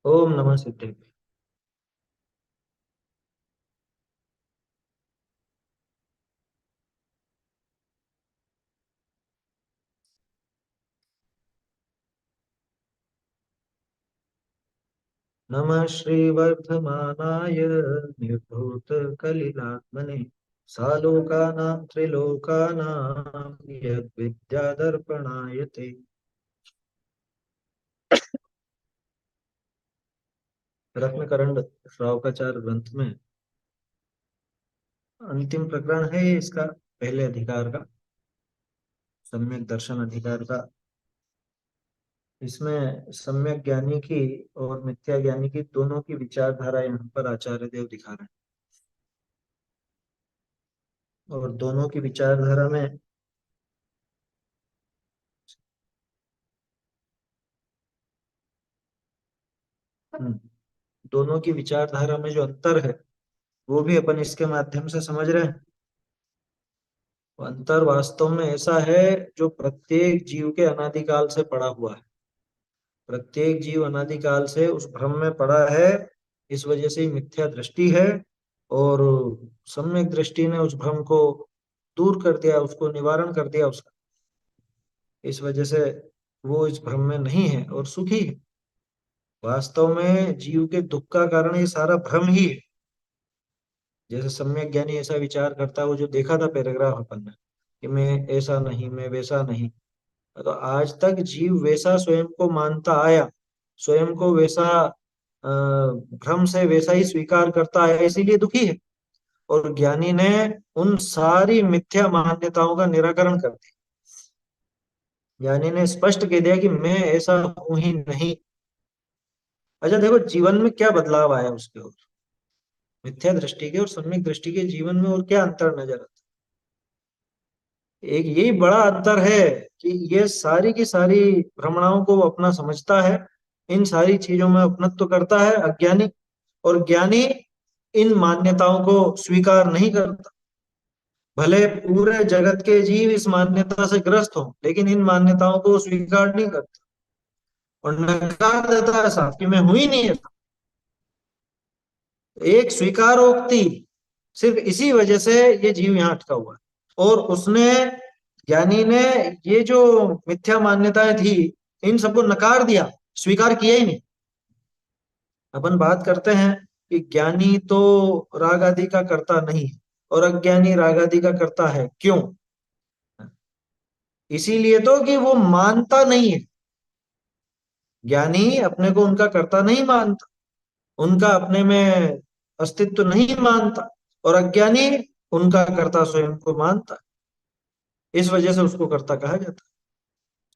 ओम नमः सिद्धेभ्य। नमः श्रीवर्धमानाय निर्धूतकलिलात्मने सालोकानां त्रिलोकानां यद्विद्यादर्पणाय ते। रत्नकरंड श्रावकाचार ग्रंथ में अंतिम प्रकरण है ये इसका, पहले अधिकार का, सम्यक दर्शन अधिकार का। इसमें सम्यक ज्ञानी की और मिथ्या ज्ञानी की दोनों की विचारधारा यहाँ पर आचार्य देव दिखा रहे हैं, और दोनों की विचारधारा में दोनों की विचारधारा में जो अंतर है वो भी अपन इसके माध्यम से समझ रहे हैं। वो अंतर वास्तव में ऐसा है जो प्रत्येक जीव के अनादिकाल से पड़ा हुआ है। प्रत्येक जीव अनादिकाल से उस भ्रम में पड़ा है, इस वजह से ही मिथ्या दृष्टि है। और सम्यक दृष्टि ने उस भ्रम को दूर कर दिया, उसको निवारण कर दिया उसका। इस वजह से वो इस भ्रम में नहीं है और सुखी है। वास्तव में जीव के दुख का कारण ये सारा भ्रम ही है। जैसे सम्यक ज्ञानी ऐसा विचार करता है, वो जो देखा था पैराग्राफ अपन ने कि मैं ऐसा नहीं, मैं वैसा नहीं, तो आज तक जीव वैसा स्वयं को मानता आया, स्वयं को वैसा भ्रम से वैसा ही स्वीकार करता आया, इसीलिए दुखी है। और ज्ञानी ने उन सारी मिथ्या मान्यताओं का निराकरण कर दिया। ज्ञानी ने स्पष्ट कह दिया कि मैं ऐसा हूं ही नहीं। अच्छा देखो जीवन में क्या बदलाव आया उसके, और मिथ्या दृष्टि के और सम्यक दृष्टि के जीवन में और क्या अंतर नजर आता है। एक यही बड़ा अंतर है कि ये सारी की सारी भ्रमणाओं को वो अपना समझता है, इन सारी चीजों में अपनत्व करता है अज्ञानी। और ज्ञानी इन मान्यताओं को स्वीकार नहीं करता। भले पूरे जगत के जीव इस मान्यता से ग्रस्त हो, लेकिन इन मान्यताओं को वो स्वीकार नहीं करता और नकार देता है साफ कि मैं हूं ही नहीं ऐसा। एक स्वीकारोक्ति, सिर्फ इसी वजह से ये जीव यहाँ अटका हुआ है। और उसने, ज्ञानी ने, ये जो मिथ्या मान्यताएं थी इन सबको नकार दिया, स्वीकार किया ही नहीं। अपन बात करते हैं कि ज्ञानी तो राग आदि का करता नहीं है और अज्ञानी राग आदि का करता है, क्यों? इसीलिए तो कि वो मानता नहीं है। ज्ञानी अपने को उनका कर्ता नहीं मानता, उनका अपने में अस्तित्व नहीं मानता, और अज्ञानी उनका कर्ता स्वयं को मानता है। इस वजह से उसको कर्ता कहा जाता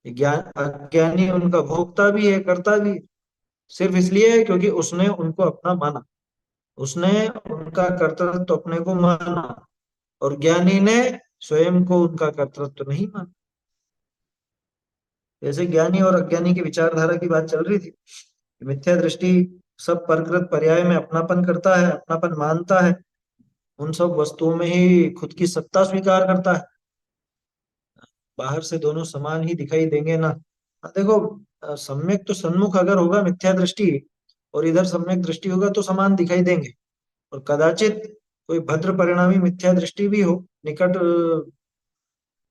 है। ज्ञान अज्ञानी उनका भोक्ता भी है, कर्ता भी है, सिर्फ इसलिए क्योंकि उसने उनको अपना माना, उसने उनका कर्तृत्व अपने को माना। और ज्ञानी ने स्वयं को उनका कर्तृत्व नहीं माना। जैसे ज्ञानी और अज्ञानी की विचारधारा की बात चल रही थी, मिथ्या दृष्टि सब प्रकृत पर्याय में अपनापन करता है, अपनापन मानता है, उन सब वस्तुओं में ही खुद की सत्ता स्वीकार करता है। बाहर से दोनों समान ही दिखाई देंगे ना। देखो, सम्यक तो सन्मुख अगर होगा मिथ्या दृष्टि, और इधर सम्यक दृष्टि होगा तो समान दिखाई देंगे। और कदाचित कोई भद्र परिणामी मिथ्या दृष्टि भी हो, निकट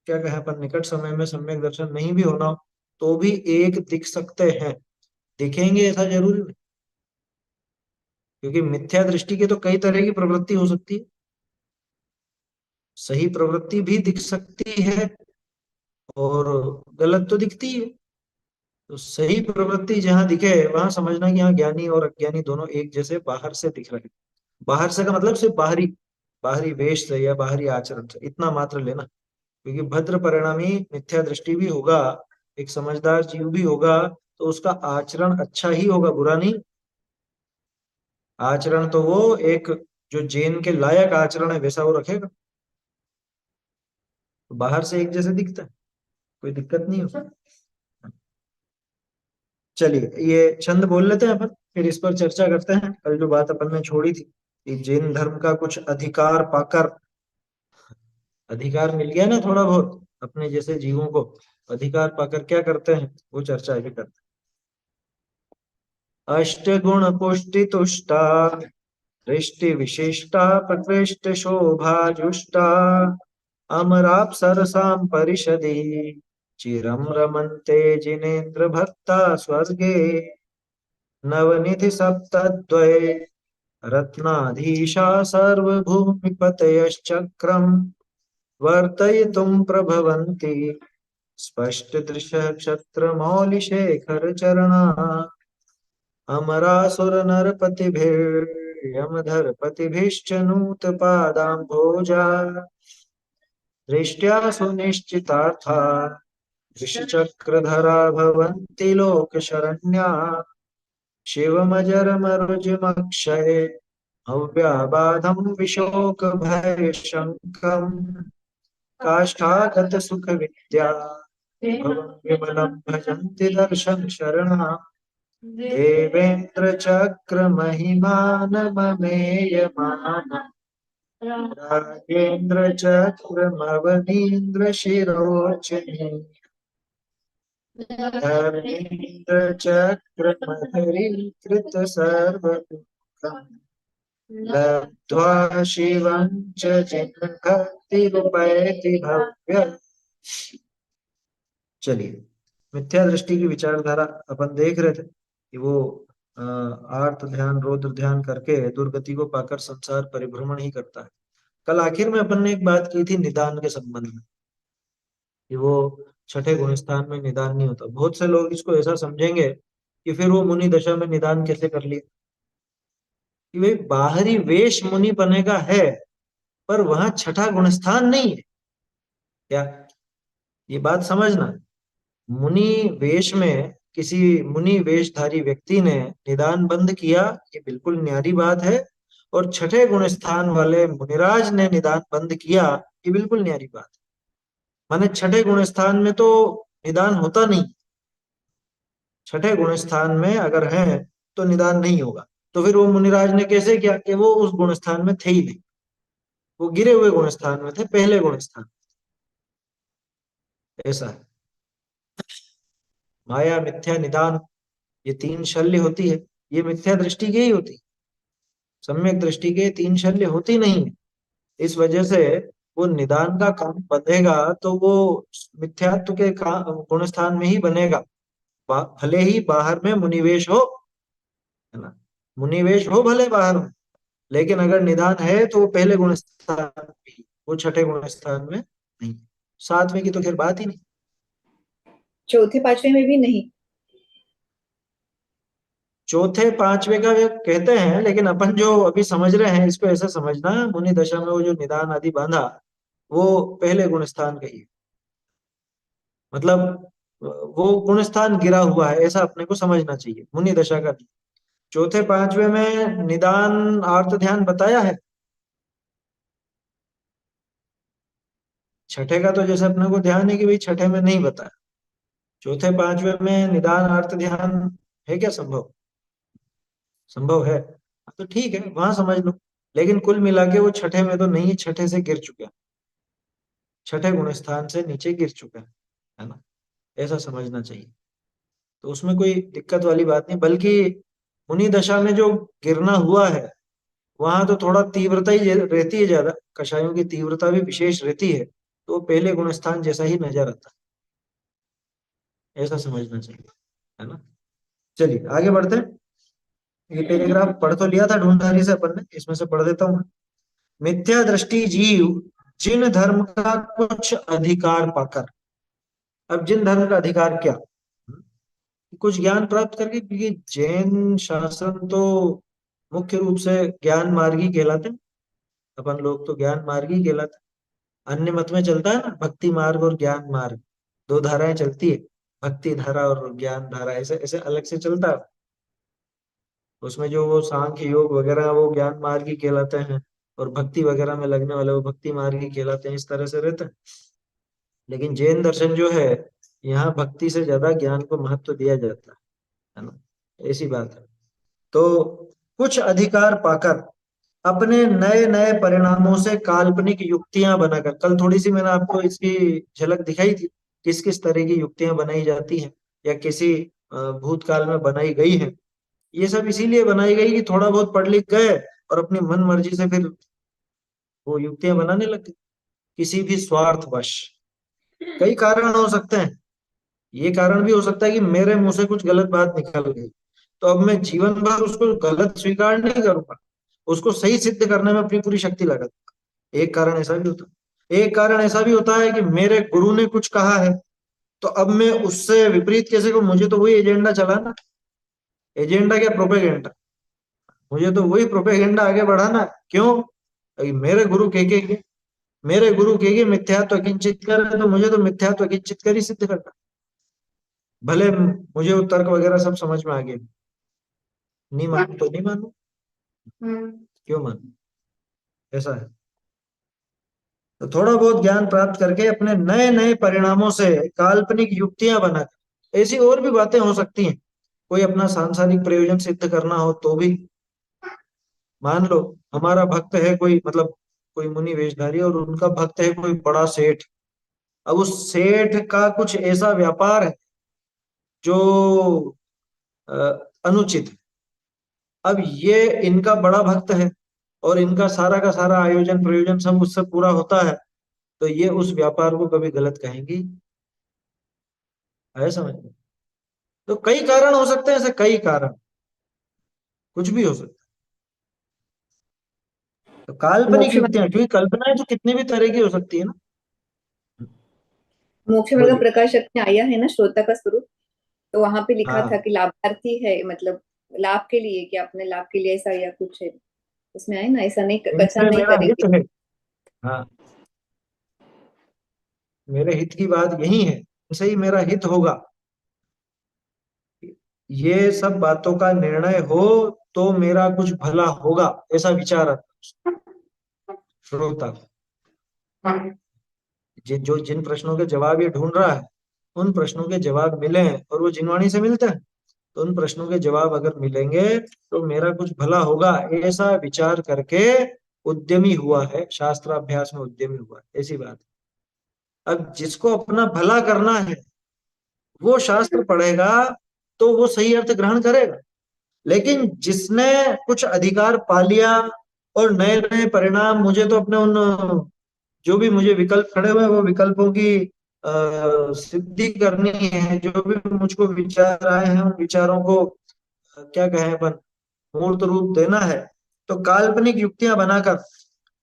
क्या कहें अपन, निकट समय में सम्यक दर्शन नहीं भी होना हो, तो भी एक दिख सकते हैं। दिखेंगे ऐसा जरूरी नहीं, क्योंकि मिथ्या दृष्टि की तो कई तरह की प्रवृत्ति हो सकती है। सही प्रवृत्ति भी दिख सकती है और गलत तो दिखती है। तो सही प्रवृत्ति जहां दिखे वहां समझना कि यहाँ ज्ञानी और अज्ञानी दोनों एक जैसे बाहर से दिख रहे हैं। बाहर से का मतलब सिर्फ बाहरी, बाहरी वेश से या बाहरी आचरण से, इतना मात्र लेना। क्योंकि भद्र परिणामी मिथ्या दृष्टि भी होगा, एक समझदार जीव भी होगा, तो उसका आचरण अच्छा ही होगा, बुरा नहीं। आचरण तो वो एक जो जैन के लायक आचरण है वैसा वो रखेगा। तो बाहर से एक जैसे दिखता है, कोई दिक्कत नहीं उसमें। चलिए ये छंद बोल लेते हैं अपन, फिर इस पर चर्चा करते हैं। कल जो बात अपन ने छोड़ी थी कि जैन धर्म का कुछ अधिकार पाकर, अधिकार मिल गया ना थोड़ा बहुत अपने जैसे जीवों को, अधिकार पाकर क्या करते हैं वो चर्चा आगे करते हैं। अष्टगुण पुष्टि तुष्टा दृष्टि विशिष्टा प्रकृष्ट शोभा जुष्टा अमराप्सरसां परिषदि चिरं रमन्ते जिनेन्द्र भक्ता स्वर्गे नवनिधि सप्तद्वय रत्नाधीशा सर्वभूमिपतयश्चक्रम् वर्तयितुं प्रभवन्ति स्पष्टदृशः क्षत्रमौलिशेखरचरणा अमरासुरनरपतिभिर्यमधरपतिभिश्च नूतपादाम्भोजा दृष्ट्या सुनिश्चितार्था ऋषिचक्रधरा भवन्ति लोकशरण्या शिवमजरमरुजिमक्षये अव्याबाधं विशोकभयशङ्कम् काष्ठागत सुख विद्या विमलं भजन्ति दर्शन शरणा देवेन्द्र चक्र महिमानममेयमान राजेन्द्र चक्रमवनीन्द्र शिरोचने धर्मेन्द्र चक्रमहरीकृत सर्वदुःखम् लब्ध्वा शिवं च जिनभक्तिरुपैति भव्य। चलिए, मिथ्या दृष्टि की विचारधारा अपन देख रहे थे कि वो आर्त ध्यान रौद्र ध्यान करके दुर्गति को पाकर संसार परिभ्रमण ही करता है। कल आखिर में अपन ने एक बात की थी निदान के संबंध में कि वो छठे गुण स्थान में निदान नहीं होता। बहुत से लोग इसको ऐसा समझेंगे कि फिर वो मुनि दशा में निदान कैसे कर लिया, कि भाई बाहरी वेश मुनि बने का है पर वहां छठा गुणस्थान नहीं है क्या। ये बात समझना, मुनि वेश में किसी मुनि वेशधारी व्यक्ति ने निदान बंद किया, ये बिल्कुल न्यारी बात है। और छठे गुण स्थान वाले मुनिराज ने निदान बंद किया, ये बिल्कुल न्यारी बात है। माने छठे गुण स्थान में तो निदान होता नहीं, छठे गुण स्थान में अगर है तो निदान नहीं होगा। तो फिर वो मुनिराज ने कैसे किया कि वो उस गुण स्थान में थे ही नहीं, वो गिरे हुए गुण स्थान में थे, पहले गुण स्थान। ऐसा है। माया मिथ्या निदान ये तीन शल्य होती है, ये मिथ्या दृष्टि की ही होती, सम्यक दृष्टि के तीन शल्य होती नहीं है। इस वजह से वो निदान का काम बनेगा तो वो मिथ्यात्व के गुण स्थान में ही बनेगा, भले ही बाहर में मुनिवेश हो, है ना, मुनिवेश हो भले बाहर में, लेकिन अगर निदान है तो वो पहले गुण स्थान में ही, वो छठे गुण स्थान में नहीं। सातवें की तो खैर बात ही नहीं, चौथे पांचवे में भी नहीं। चौथे पांचवे का वे कहते हैं, लेकिन अपन जो अभी समझ रहे हैं इसको ऐसा समझना, मुनि दशा में वो जो निदान आदि बांधा वो पहले गुण स्थान का ही है। मतलब वो गुण स्थान गिरा हुआ है ऐसा अपने को समझना चाहिए, मुनि दशा का नहीं। चौथे पांचवे में निदान आर्त ध्यान बताया है, छठे का तो जैसे अपने को ध्यान है कि भाई छठे में नहीं बताया, चौथे पांचवे में निदान आर्त ध्यान है क्या संभव, संभव है। हाँ, तो ठीक है वहां समझ लो, लेकिन कुल मिला के वो छठे में तो नहीं, छठे से गिर चुका है, छठे गुण स्थान से नीचे गिर चुका है ना, ऐसा समझना चाहिए। तो उसमें कोई दिक्कत वाली बात नहीं, बल्कि मुनि दशा में जो गिरना हुआ है वहां तो थोड़ा तीव्रता ही रहती है, ज्यादा कषायों की तीव्रता भी विशेष रहती है, तो पहले गुण स्थान जैसा ही नजर आता है, ऐसा समझना चाहिए, है ना। चलिए आगे बढ़ते हैं। ये पैराग्राफ पढ़ तो लिया था ढूंढधारी से अपन ने, इसमें से पढ़ देता हूँ। मिथ्या दृष्टि जीव जिन धर्म का कुछ अधिकार पाकर, अब जिन धर्म का अधिकार क्या, कुछ ज्ञान प्राप्त करके, क्योंकि जैन शासन तो मुख्य रूप से ज्ञान मार्गी कहलाते हैं, अपन लोग तो ज्ञान मार्गी कहलाते हैं। अन्य मत में चलता है ना भक्ति मार्ग और ज्ञान मार्ग, दो धाराएं चलती है, भक्ति धारा और ज्ञान धारा, ऐसे ऐसे अलग से चलता है। उसमें जो वो सांख्य योग वगैरह वो ज्ञान मार्गी कहलाते हैं, और भक्ति वगैरह में लगने वाले वो भक्ति मार्गी कहलाते हैं, इस तरह से रहता है। लेकिन जैन दर्शन जो है, यहाँ भक्ति से ज्यादा ज्ञान को महत्व दिया जाता है ना, ऐसी बात है। तो कुछ अधिकार पाकर अपने नए नए परिणामों से काल्पनिक युक्तियां बनाकर, कल थोड़ी सी मैंने आपको इसकी झलक दिखाई थी, किस किस तरह की युक्तियां बनाई जाती हैं या किसी भूतकाल में बनाई गई है, ये सब इसीलिए बनाई गई कि थोड़ा बहुत पढ़ लिख गए और अपनी मन मर्जी से फिर वो युक्तियां बनाने लग गए, किसी भी स्वार्थवश। कई कारण हो सकते हैं। ये कारण भी हो सकता है कि मेरे मुंह से कुछ गलत बात निकल गई, तो अब मैं जीवन भर उसको गलत स्वीकार नहीं करूंगा, उसको सही सिद्ध करने में अपनी पूरी शक्ति लगा दूंगा। एक कारण ऐसा भी होता है। एक कारण ऐसा भी होता है कि मेरे गुरु ने कुछ कहा है, तो अब मैं उससे विपरीत कैसे को, मुझे तो वही एजेंडा चलाना। एजेंडा क्या, प्रोपेगेंडा। मुझे तो वही प्रोपेगेंडा आगे बढ़ाना है। क्यों? अभी मेरे गुरु के मेरे गुरु के मिथ्यात्व किंचित कर, तो मुझे तो मिथ्यात्व किंचित कर ही सिद्ध करना। भले मुझे वो तर्क वगैरह सब समझ में आ गए, नहीं मानू तो नहीं मानू, क्यों मानू? ऐसा है। तो थोड़ा बहुत ज्ञान प्राप्त करके अपने नए नए परिणामों से काल्पनिक युक्तियां बनाकर, ऐसी और भी बातें हो सकती हैं। कोई अपना सांसारिक प्रयोजन सिद्ध करना हो तो भी, मान लो हमारा भक्त है कोई, मतलब कोई मुनि वेशधारी, और उनका भक्त है कोई बड़ा सेठ। अब उस सेठ का कुछ ऐसा व्यापार है जो अ, अनुचित है। अब ये इनका बड़ा भक्त है, और इनका सारा का सारा आयोजन प्रयोजन सब उससे पूरा होता है, तो ये उस व्यापार को कभी गलत कहेंगी? है समझ में? तो कई कारण हो सकते हैं, ऐसे कई कारण, कुछ भी हो सकता है। तो काल्पनिक मोक्ष युक्तियां, क्योंकि कल्पनाएं तो कितनी भी तरह की हो सकती है ना। मोक्ष मार्ग का बोलिए। प्रकाशक में आया है ना श्रोता का स्वरूप। तो वहां पे लिखा था हाँ, कि लाभार्थी है, मतलब लाभ के लिए, कि अपने लाभ के लिए ऐसा या कुछ है। उसमें आए ना, ऐसा नहीं, कथन इनसे नहीं मेरा करेंगे। हित है। हाँ, मेरे हित की बात यही है, इनसे ही मेरा हित होगा। ये सब बातों का निर्णय हो तो मेरा कुछ भला होगा, ऐसा विचार आता है श्रोता को। जो जिन प्रश्नों के जवाब ये ढूंढ रहा है, उन प्रश्नों के जवाब मिले हैं, और वो जिनवाणी से मिलते हैं, तो उन प्रश्नों के जवाब अगर मिलेंगे तो मेरा कुछ भला होगा, ऐसा विचार करके उद्यमी हुआ है, शास्त्राभ्यास में उद्यमी हुआ है, ऐसी बात है। अब जिसको अपना भला करना है वो शास्त्र पढ़ेगा, तो वो सही अर्थ ग्रहण करेगा। लेकिन जिसने कुछ अधिकार पा लिया और नए नए परिणाम, मुझे तो अपने उन जो भी मुझे विकल्प खड़े हुए हैं, वो विकल्पों की सिद्धि करनी है, जो भी मुझको विचार आए हैं उन विचारों को क्या कहें अपन, मूर्त रूप देना है। तो काल्पनिक युक्तियां बनाकर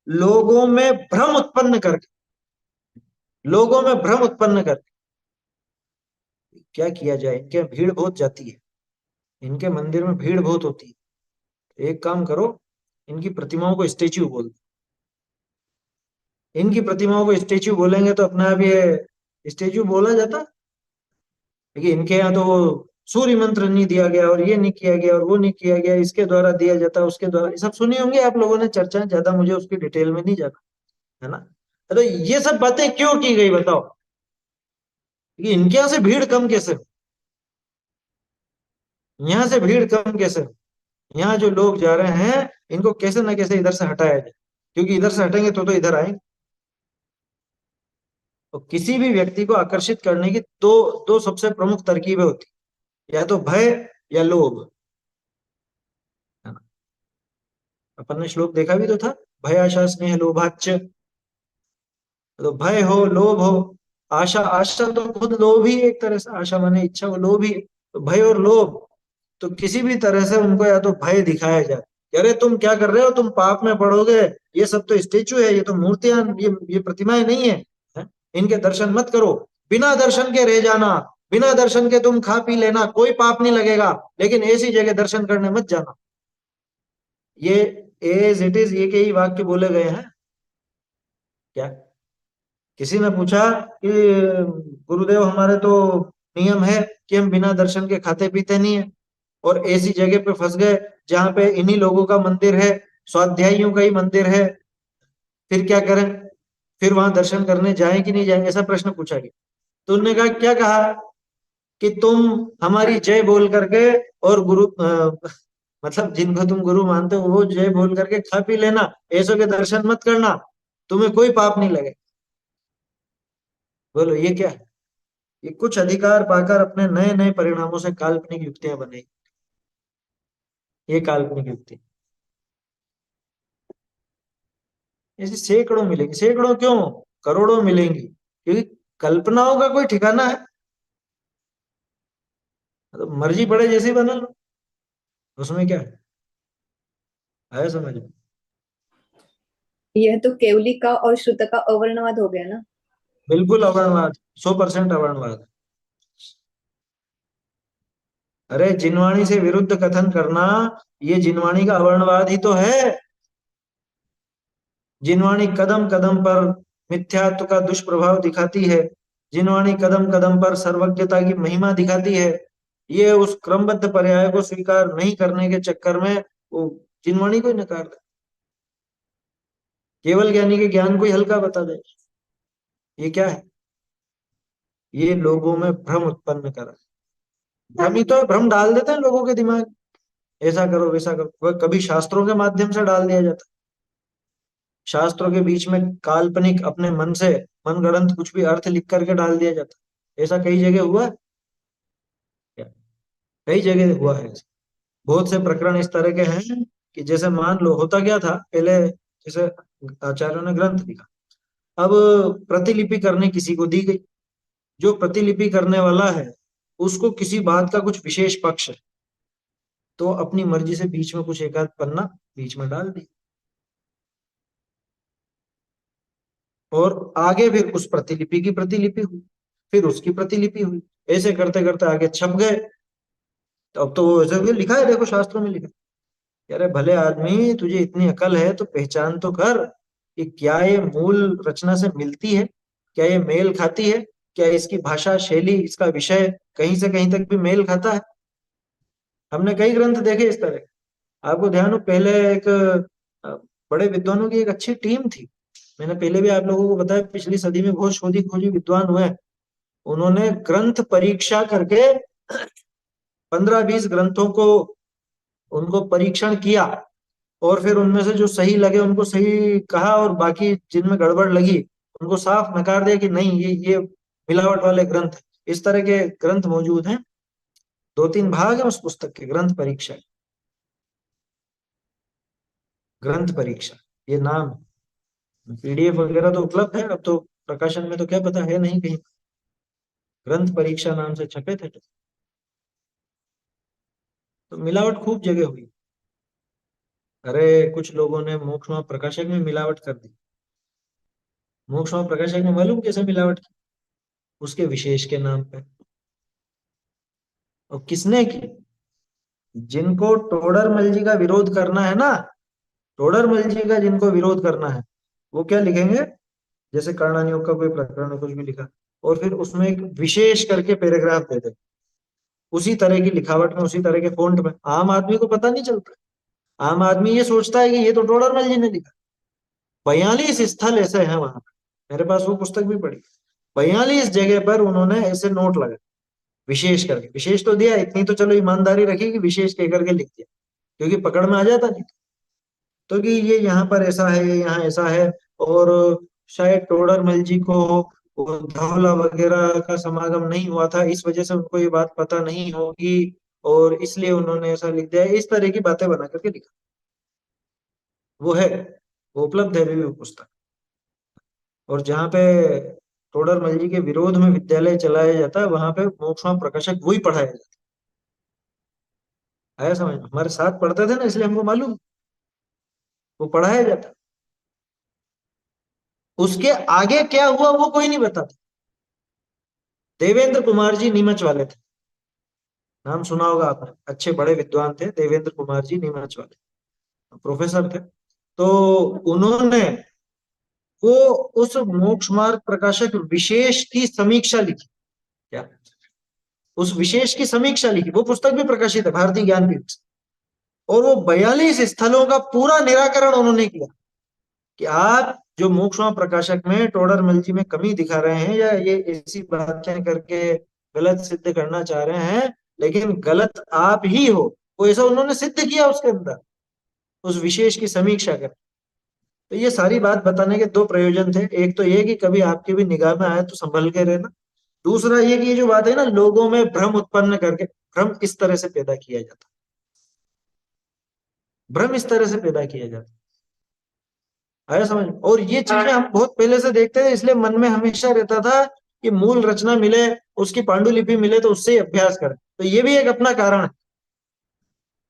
लोगों में भ्रम उत्पन्न करके, लोगों में भ्रम उत्पन्न करके क्या किया जाए, इनके भीड़ बहुत जाती है, इनके मंदिर में भीड़ बहुत होती है। एक काम करो, इनकी प्रतिमाओं को स्टेच्यू बोल दो। इनकी प्रतिमाओं को स्टेच्यू बोलेंगे तो अपने आप ये स्टेच्यू बोला जाता। देखिए इनके यहाँ तो वो सूर्य मंत्र नहीं दिया गया, और ये नहीं किया गया, और वो नहीं किया गया, इसके द्वारा दिया जाता, उसके द्वारा, ये सब सुनी होंगी आप लोगों ने चर्चा, ज्यादा मुझे उसकी डिटेल में नहीं जाना, है ना। तो ये सब बातें क्यों की गई बताओ, कि इनके यहाँ से भीड़ कम कैसे हो, यहाँ से भीड़ कम कैसे हो, यहाँ जो लोग जा रहे हैं इनको कैसे ना कैसे इधर से हटाया जाए, क्योंकि इधर से हटेंगे तो इधर आएंगे। तो किसी भी व्यक्ति को आकर्षित करने की दो दो सबसे प्रमुख तरकीबें होती, या तो भय या लोभ, है ना। अपन ने श्लोक देखा भी तो था, भय आशा स्नेह लोभाच। तो भय हो, लोभ हो, आशा, आशा तो खुद लोभ ही एक तरह से, आशा माने इच्छा, वो लोभ ही। तो भय और लोभ, तो किसी भी तरह से उनको या तो भय दिखाया जाए कि अरे तुम क्या कर रहे हो, तुम पाप में पड़ोगे, ये सब तो स्टेचू है, ये तो मूर्तियां, ये प्रतिमाएं नहीं है, है? इनके दर्शन मत करो, बिना दर्शन के रह जाना, बिना दर्शन के तुम खा पी लेना, कोई पाप नहीं लगेगा, लेकिन ऐसी जगह दर्शन करने मत जाना। ये एज इट इज ये कई वाक्य बोले गए हैं क्या? किसी ने पूछा कि गुरुदेव हमारे तो नियम है कि हम बिना दर्शन के खाते पीते नहीं है, और ऐसी जगह पे फंस गए जहां पे इन्हीं लोगों का मंदिर है, स्वाध्यायियों का ही मंदिर है, फिर क्या करें? फिर वहां दर्शन करने जाएं कि नहीं जाएं, ऐसा प्रश्न पूछा गया। तो उन्होंने कहा, क्या कहा कि तुम हमारी जय बोल करके, और गुरु मतलब जिनको तुम गुरु मानते हो वो जय बोल करके खा पी लेना, ऐसों के दर्शन मत करना, तुम्हें कोई पाप नहीं लगे। बोलो ये क्या है? ये कुछ अधिकार पाकर अपने नए नए परिणामों से काल्पनिक युक्तियां बनाई। ये काल्पनिक युक्ति। ऐसे सैकड़ों मिलेंगी, सैकड़ों क्यों, करोड़ों मिलेंगी, क्योंकि कल्पनाओं का कोई ठिकाना है। तो मर्जी पड़े जैसे बना लो, उसमें क्या है समझ में। यह तो केवली का और श्रुत का अवर्णवाद हो गया ना। बिल्कुल अवर्णवाद, 100% अवर्णवाद। अरे जिनवाणी से विरुद्ध कथन करना, ये जिनवाणी का अवर्णवाद ही तो है। जिनवाणी कदम कदम पर मिथ्यात्व का दुष्प्रभाव दिखाती है, जिनवाणी कदम कदम पर सर्वज्ञता की महिमा दिखाती है। ये उस क्रमबद्ध पर्याय को स्वीकार नहीं करने के चक्कर में वो जिनवाणी को ही नकार दे, केवल ज्ञानी के ज्ञान को ही हल्का बता दे। ये क्या है, ये लोगों में भ्रम उत्पन्न करा। भ्रम ही तो है, भ्रम डाल देते हैं लोगों के दिमाग में, ऐसा करो वैसा करो। वह कभी शास्त्रों के माध्यम से डाल दिया जाता है, शास्त्रों के बीच में काल्पनिक अपने मन से मनगढ़ंत कुछ भी अर्थ लिख करके डाल दिया जाता है। ऐसा कई जगह हुआ है क्या? कई जगह हुआ है ऐसा। बहुत से प्रकरण इस तरह के हैं कि जैसे मान लो होता क्या था पहले, जैसे आचार्यों ने ग्रंथ लिखा, अब प्रतिलिपि करने किसी को दी गई। जो प्रतिलिपि करने वाला है उसको किसी बात का कुछ विशेष पक्ष है, तो अपनी मर्जी से बीच में कुछ एक आध पन्ना बीच में डाल दी, और आगे फिर उस प्रतिलिपि की प्रतिलिपि हुई, फिर उसकी प्रतिलिपि हुई, ऐसे करते करते आगे छप गए। तो अब तो वो ऐसे हो गया, लिखा है देखो शास्त्रों में लिखा है। अरे भले आदमी, तुझे इतनी अकल है तो पहचान तो कर कि क्या ये मूल रचना से मिलती है, क्या ये मेल खाती है, क्या इसकी भाषा शैली इसका विषय कहीं से कहीं तक भी मेल खाता है। हमने कई ग्रंथ देखे इस तरह। आपको ध्यान हो पहले एक अ, बड़े विद्वानों की एक अच्छी टीम थी। मैंने पहले भी आप लोगों को बताया, पिछली सदी में बहुत शोधी खोजी विद्वान हुए हैं। उन्होंने ग्रंथ परीक्षा करके 15-20 ग्रंथों को उनको परीक्षण किया, और फिर उनमें से जो सही लगे उनको सही कहा, और बाकी जिनमें गड़बड़ लगी उनको साफ नकार दिया कि नहीं, ये मिलावट वाले ग्रंथ हैं। इस तरह के ग्रंथ मौजूद हैं। 2-3 भाग है उस पुस्तक के, ग्रंथ परीक्षा, ग्रंथ परीक्षा ये नाम है। पीडीएफ वगैरह तो उपलब्ध है, अब तो प्रकाशन में तो क्या पता है नहीं कहीं। ग्रंथ परीक्षा नाम से छपे थे। तो मिलावट खूब जगह हुई। अरे कुछ लोगों ने मोक्ष प्रकाशक में मिलावट कर दी। मोक्ष प्रकाशक ने मालूम कैसे मिलावट की? उसके विशेष के नाम पे। और किसने की? जिनको टोडरमल जी का विरोध करना है ना, टोडरमल जी का जिनको विरोध करना है, वो क्या लिखेंगे, जैसे कर्णानियोग का कोई प्रकरण है, कुछ भी लिखा, और फिर उसमें एक विशेष करके पैराग्राफ दे दे, उसी तरह की लिखावट में, उसी तरह के फोंट में। आम आदमी को पता नहीं चलता। आम आदमी ये सोचता है कि ये तो टोडरमल जी ने लिखा। 42 स्थल ऐसे हैं वहां पे, मेरे पास वो पुस्तक भी पड़ी। 42 जगह पर उन्होंने ऐसे नोट लगाए, विशेष करके। विशेष तो दिया, इतनी तो चलो ईमानदारी रखी कि विशेष कह करके लिख दिया, क्योंकि पकड़ में आ जाता नहीं। तो कि ये यहाँ पर ऐसा है, ये यहाँ ऐसा है, और शायद टोडरमल जी को वो धौला वगैरह का समागम नहीं हुआ था, इस वजह से उनको ये बात पता नहीं होगी, और इसलिए उन्होंने ऐसा लिख दिया। इस तरह की बातें बना करके लिखा। वो है, वो उपलब्ध है अभी भी वो पुस्तक। और जहाँ पे टोडरमल जी के विरोध में विद्यालय चलाया जाता है, वहां पे मोक्षमा प्रकाशक वही पढ़ाया जाता है। आया समझ में? हमारे साथ पढ़ते थे ना, इसलिए हमको मालूम, वो पढ़ाया जाता है। उसके आगे क्या हुआ वो कोई नहीं बताता। देवेंद्र कुमार जी नीमच वाले थे, नाम सुना होगा आपने, अच्छे बड़े विद्वान थे देवेंद्र कुमार जी नीमच वाले, प्रोफेसर थे। तो उन्होंने वो उस मोक्ष मार्ग प्रकाशक विशेष की समीक्षा लिखी। क्या? उस विशेष की समीक्षा लिखी, वो पुस्तक भी प्रकाशित है भारतीय ज्ञानपीठ से। और वो 42 स्थलों का पूरा निराकरण उन्होंने किया कि आप जो मोक्षमा प्रकाशक में टोडरमल जी में कमी दिखा रहे हैं, या ये ऐसी बातें करके गलत सिद्ध करना चाह रहे हैं, लेकिन गलत आप ही हो, वो ऐसा उन्होंने सिद्ध किया उसके अंदर, उस विशेष की समीक्षा कर। तो ये सारी बात बताने के दो प्रयोजन थे। एक तो ये कि कभी आपके भी निगाह में आए तो संभल के रहना। दूसरा ये कि ये जो बात है ना, लोगों में भ्रम उत्पन्न करके, भ्रम इस तरह से पैदा किया जाता भ्रम इस तरह से पैदा किया जाता है। आया समझ? और ये चीजें हम बहुत पहले से देखते थे, इसलिए मन में हमेशा रहता था कि मूल रचना मिले, उसकी पांडुलिपि मिले तो उससे ही अभ्यास करें। तो ये भी एक अपना कारण है।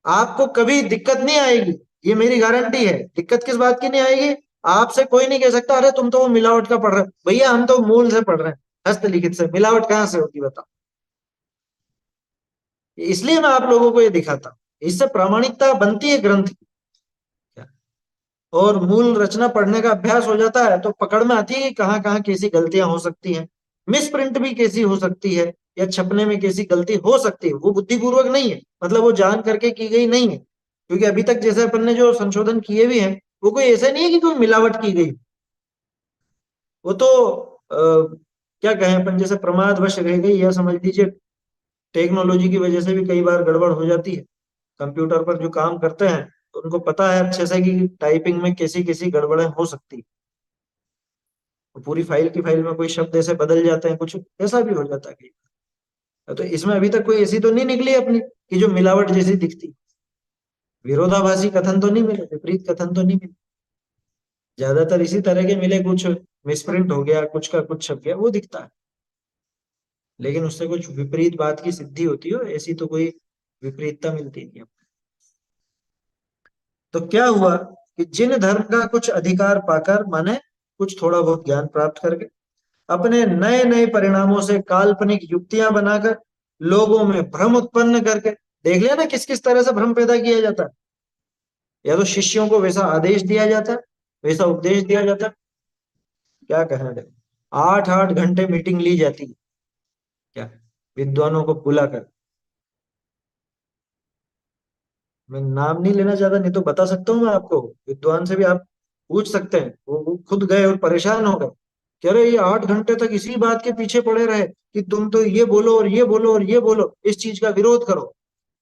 आपको कभी दिक्कत नहीं आएगी, ये मेरी गारंटी है। दिक्कत किस बात की नहीं आएगी? आपसे कोई नहीं कह सकता अरे तुम तो वो मिलावट का पढ़ रहे हो। भैया हम तो मूल से पढ़ रहे हैं, हस्तलिखित से। मिलावट कहाँ से होगी बताओ? इसलिए मैं आप लोगों को ये दिखाता हूं, इससे प्रामाणिकता बनती है ग्रंथ की। और मूल रचना पढ़ने का अभ्यास हो जाता है तो पकड़ में आती है कि कहाँ कहाँ कैसी गलतियां हो सकती हैं। मिस प्रिंट भी कैसी हो सकती है, या छपने में कैसी गलती हो सकती है। वो बुद्धिपूर्वक नहीं है, मतलब वो जान करके की गई नहीं है। क्योंकि अभी तक जैसे अपन ने जो संशोधन किए भी हैं, वो कोई ऐसा नहीं है कि कोई मिलावट की गई। वो तो क्या कहें अपन, जैसे प्रमादवश रह गई, या समझ लीजिए टेक्नोलॉजी की वजह से भी कई बार गड़बड़ हो जाती है। कंप्यूटर पर जो काम करते हैं तो उनको पता है अच्छे से कि टाइपिंग में कैसी कैसी गड़बड़ें हो सकती है। तो पूरी फाइल की फाइल में कोई शब्द ऐसे बदल जाते हैं, कुछ ऐसा भी हो जाता है कई बार। तो इसमें अभी तक कोई ऐसी तो नहीं निकली अपनी कि जो मिलावट जैसी दिखती। विरोधाभासी कथन तो नहीं मिले, विपरीत कथन तो नहीं मिले। ज्यादातर इसी तरह के मिले, कुछ मिसप्रिंट हो गया, कुछ का कुछ छप गया, वो दिखता है। लेकिन उससे कुछ विपरीत बात की सिद्धि होती हो, ऐसी तो कोई विपरीतता मिलती नहीं है। तो क्या हुआ कि जिन धर्म का कुछ अधिकार पाकर, माने कुछ थोड़ा बहुत ज्ञान प्राप्त करके, अपने नए नए परिणामों से काल्पनिक युक्तियां बनाकर, लोगों में भ्रम उत्पन्न करके, देख लिया ना किस किस तरह से भ्रम पैदा किया जाता है। या तो शिष्यों को वैसा आदेश दिया जाता है, वैसा उपदेश दिया जाता है। क्या कहना है, 8 8 घंटे मीटिंग ली जाती है, क्या, विद्वानों को बुलाकर। मैं नाम नहीं लेना चाहता, नहीं तो बता सकता हूँ मैं आपको। विद्वान से भी आप पूछ सकते हैं, वो खुद गए और परेशान हो गए। कह रहे ये 8 घंटे तक इसी बात के पीछे पड़े रहे कि तुम तो ये बोलो और ये बोलो और ये बोलो, इस चीज का विरोध करो।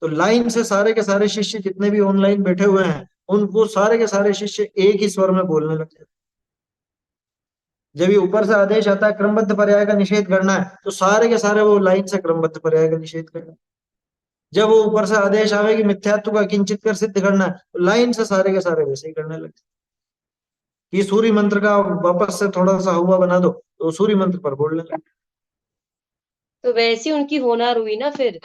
तो लाइन से सारे के सारे शिष्य जितने भी ऑनलाइन बैठे हुए हैं, उनको सारे के सारे शिष्य एक ही स्वर में बोलने लगे। जब ये ऊपर से आदेश आता है क्रमबद्ध पर्याय का निषेध करना है, तो सारे के सारे वो लाइन से क्रमबद्ध पर्याय का निषेध करना है। जब वो ऊपर से आदेश आवे कि मिथ्यात्व का किंचित कर सिद्ध करना है, तो लाइन से सारे के सारे वैसे ही करने लगे। कि सूर्य मंत्र का वापस से थोड़ा सा हुआ बना दो, तो सूर्य मंत्र पर बोलने लगे। तो वैसी उनकी होनार हुई ना फिर।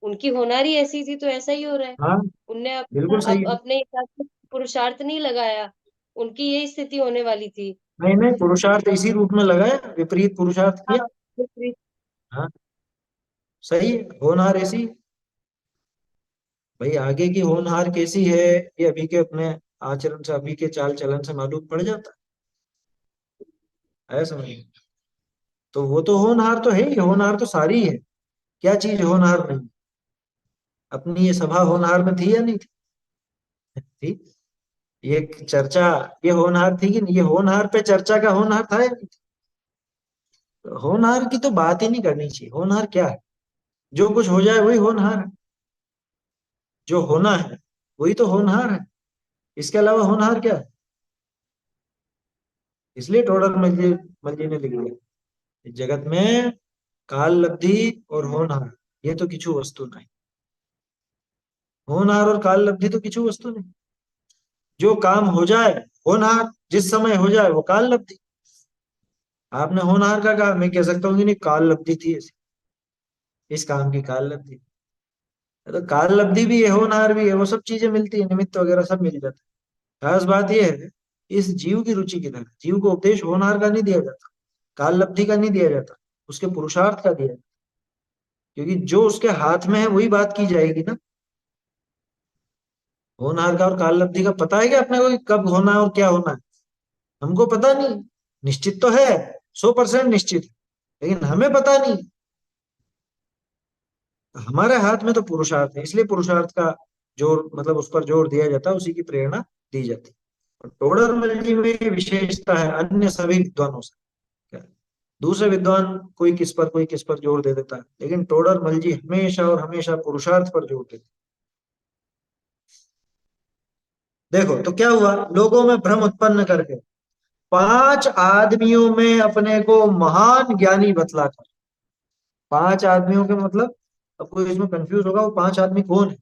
उनकी होनार ही ऐसी थी तो ऐसा ही हो रहा है। हाँ, उनने बिल्कुल अपना सही है। अपने हिसाब से पुरुषार्थ नहीं लगाया। उनकी यही स्थिति होने वाली थी। नहीं नहीं, पुरुषार्थ इसी रूप में लगाया, विपरीत पुरुषार्थ किया। हाँ, विपरीत। हाँ, सही है, होनहार ऐसी। भाई आगे की होनहार कैसी है, ये अभी के अपने आचरण से, अभी के चाल चलन से मालूम पड़ जाता है, समझ? तो वो तो होनहार तो है ही, होनहार तो सारी है। क्या चीज होनहार नहीं? अपनी ये सभा होनहार में थी या नहीं थी? थी। ये चर्चा, ये होनहार थी कि नहीं? ये होनहार पे चर्चा का होनहार था या नहीं? तो होनहार की तो बात ही नहीं करनी चाहिए। होनहार क्या है? जो कुछ हो जाए वही होनहार है। जो होना है वही तो होनहार है। इसके अलावा होनहार क्या है? इसलिए टोडर मल जी ने लिख दिया, जगत में काल लब्धि और होनहार, ये तो किछु वस्तु नहीं। होनहार और काल लब्धि तो किछु वस्तु नहीं। जो काम हो जाए होनहार, जिस समय हो जाए वो काल लब्धि। आपने होनहार का कहा, मैं कह सकता हूँ कि नहीं काल लब्धि थी ऐसी, इस काम की काल लब्धि। तो काल लब्धि भी है, होनहार भी है, वो सब चीजें मिलती है, निमित्त वगैरह सब मिल जाता है। खास बात यह है, इस जीव की रुचि किधर है? जीव को उपदेश होनहार का नहीं दिया जाता, काल लब्धि का नहीं दिया जाता, उसके पुरुषार्थ का दिया जाता। क्योंकि जो उसके हाथ में है वही बात की जाएगी ना। होनहार का और काल लब्धि का पता है क्या अपने को कि कब होना है और क्या होना है? हमको पता नहीं। निश्चित तो है, 100% निश्चित है, लेकिन हमें पता नहीं। हमारे हाथ में तो पुरुषार्थ है, इसलिए पुरुषार्थ का जोर, मतलब उस पर जोर दिया जाता है, उसी की प्रेरणा दी जाती है। और टोडरमल जी में ये विशेषता है अन्य सभी विद्वानों से। क्या, दूसरे विद्वान कोई किस पर जोर दे देता है, लेकिन टोडरमल जी हमेशा और हमेशा पुरुषार्थ पर जोर देते हैं। देखो तो क्या हुआ, लोगों में भ्रम उत्पन्न करके 5 आदमियों में अपने को महान ज्ञानी बतलाकर। 5 आदमियों के मतलब, अब कोई इसमें कंफ्यूज होगा, वो 5 आदमी कौन है?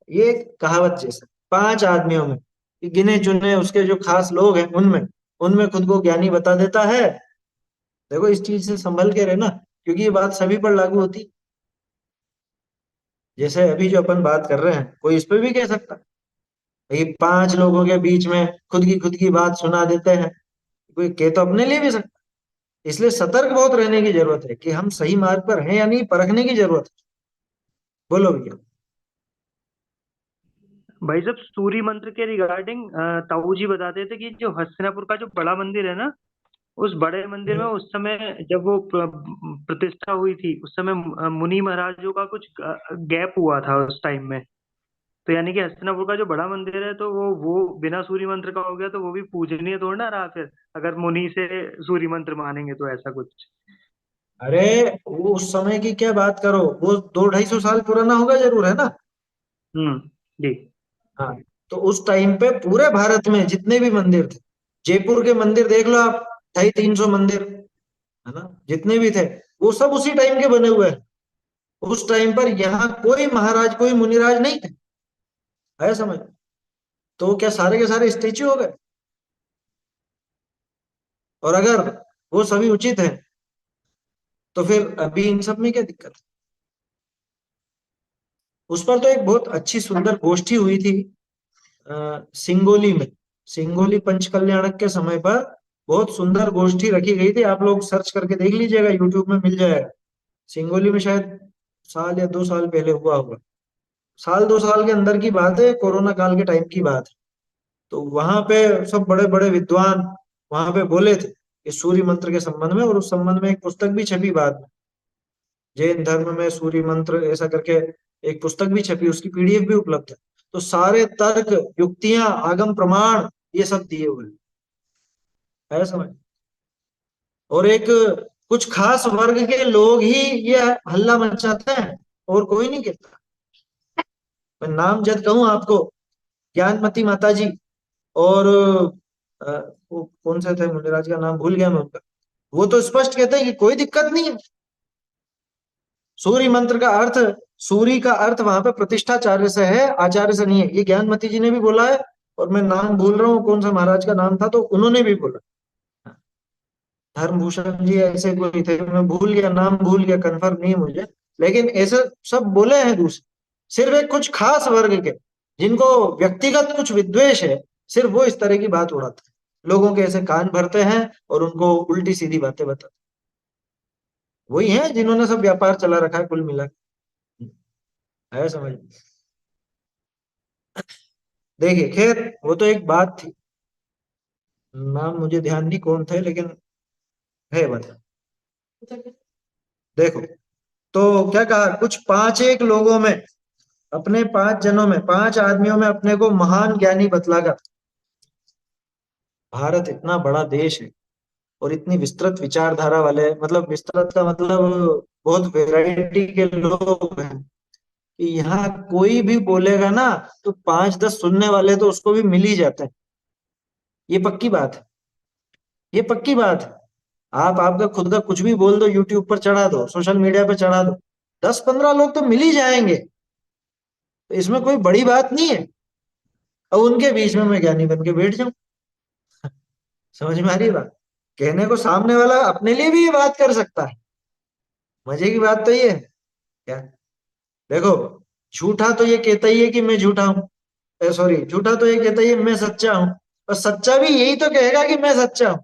ये एक कहावत जैसा, 5 आदमियों में, कि गिने चुने उसके जो खास लोग हैं उनमें उनमें खुद को ज्ञानी बता देता है। देखो इस चीज से संभल के रहना, क्योंकि ये बात सभी पर लागू होती। जैसे अभी जो अपन बात कर रहे हैं, कोई इस पे भी कह सकता है कि 5 लोगों के बीच में खुद की बात सुना देते हैं। कोई कह तो अपने लिए भी सकता। इसलिए सतर्क बहुत रहने की जरूरत है कि हम सही मार्ग पर हैं या नहीं, परखने की जरूरत है। बोलो भैया। भाई साहब, सूर्य मंत्र के रिगार्डिंग ताऊ जी बताते थे कि जो हस्तिनापुर का जो बड़ा मंदिर है ना, उस बड़े मंदिर में हम्म। उस समय जब वो प्रतिष्ठा हुई थी, उस समय मुनि महाराजों का कुछ गैप हुआ था उस टाइम में। तो यानी कि हस्तिनापुर का जो बड़ा मंदिर है, तो वो बिना सूर्य मंत्र का हो गया, तो वो भी पूजनीय थोड़ा ना रहा फिर, अगर मुनि से सूर्य मंत्र मानेंगे तो ऐसा कुछ। अरे वो उस समय की क्या बात करो, वो 200-250 साल पुराना होगा जरूर, है ना। जी। हाँ। तो उस टाइम पे पूरे भारत में जितने भी मंदिर थे, जयपुर के मंदिर देख लो आप, 250-300 मंदिर, है ना, जितने भी थे, वो सब उसी टाइम के बने हुए हैं। उस टाइम पर यहाँ कोई महाराज कोई मुनिराज नहीं थे, है समझ। तो क्या सारे के सारे स्टेच्यू हो गए? और अगर वो सभी उचित है, तो फिर अभी इन सब में क्या दिक्कत है? उस पर तो एक बहुत अच्छी सुंदर गोष्ठी हुई थी सिंगोली में। सिंगोली पंचकल्याणक के समय पर बहुत सुंदर गोष्ठी रखी गई थी। आप लोग सर्च करके देख लीजिएगा, यूट्यूब में मिल जाएगा। सिंगोली में शायद साल या 2 साल पहले हुआ होगा, साल 2 साल के अंदर की बात है, कोरोना काल के टाइम की बात है। तो वहां पे सब बड़े बड़े विद्वान वहां पे बोले थे इस सूर्य मंत्र के संबंध में, और उस संबंध में एक पुस्तक भी छपी बाद में, जैन धर्म में सूर्य मंत्र ऐसा करके एक पुस्तक भी छपी, उसकी पीडीएफ भी उपलब्ध है। तो सारे तर्क, युक्तियां, आगम प्रमाण, ये सब दिए हुए हैं, है समझ। और एक कुछ खास वर्ग के लोग ही ये हल्ला मचाते हैं, और कोई नहीं कहता। मैं नाम जद कहूं आपको, ज्ञानमती माता जी, और वो कौन से थे मुनिराज का नाम भूल गया मैं उनका, वो तो स्पष्ट कहते हैं कि कोई दिक्कत नहीं है। सूर्य मंत्र का अर्थ, सूर्य का अर्थ वहां पे प्रतिष्ठाचार्य से है, आचार्य से नहीं है। ये ज्ञानमती जी ने भी बोला है, और मैं नाम भूल रहा हूँ कौन सा महाराज का नाम था, तो उन्होंने भी बोला। धर्मभूषण जी ऐसे कोई थे, मैं भूल गया, नाम भूल गया, कंफर्म नहीं है मुझे। लेकिन ऐसे सब बोले हैं दूसरे, सिर्फ एक कुछ खास वर्ग के, जिनको व्यक्तिगत कुछ विद्वेष है, सिर्फ वो इस तरह की बात उड़ाते हैं, लोगों के ऐसे कान भरते हैं और उनको उल्टी सीधी बातें बताते हैं। वही है जिन्होंने सब व्यापार चला रखा है कुल मिला के। है समझ। देखिए खैर, वो तो एक बात थी, नाम मुझे ध्यान नहीं कौन थे, लेकिन है बता। देखो, तो क्या कहा, कुछ 5 एक लोगों में, अपने 5 जनों में, 5 आदमियों में अपने को महान ज्ञानी बतलाकर। भारत इतना बड़ा देश है, और इतनी विस्तृत विचारधारा वाले, मतलब विस्तृत का मतलब बहुत वैरायटी के लोग हैं, कि यहाँ कोई भी बोलेगा ना, तो 5-10 सुनने वाले तो उसको भी मिल ही जाते हैं। ये पक्की बात है, ये पक्की बात है। आप आपका खुद का कुछ भी बोल दो, यूट्यूब पर चढ़ा दो, सोशल मीडिया पर चढ़ा दो, 10-15 लोग तो मिल ही जाएंगे। तो इसमें कोई बड़ी बात नहीं है। और उनके बीच में मैं ज्ञानी बन के बैठ जाऊं, समझ में आ रही है बात। कहने को सामने वाला अपने लिए भी ये बात कर सकता है। मजे की बात तो ये है क्या, देखो, झूठा तो ये कहता ही है कि मैं झूठा हूँ, सॉरी, झूठा तो ये कहता ही है मैं सच्चा हूँ, और सच्चा भी यही तो कहेगा कि मैं सच्चा हूँ।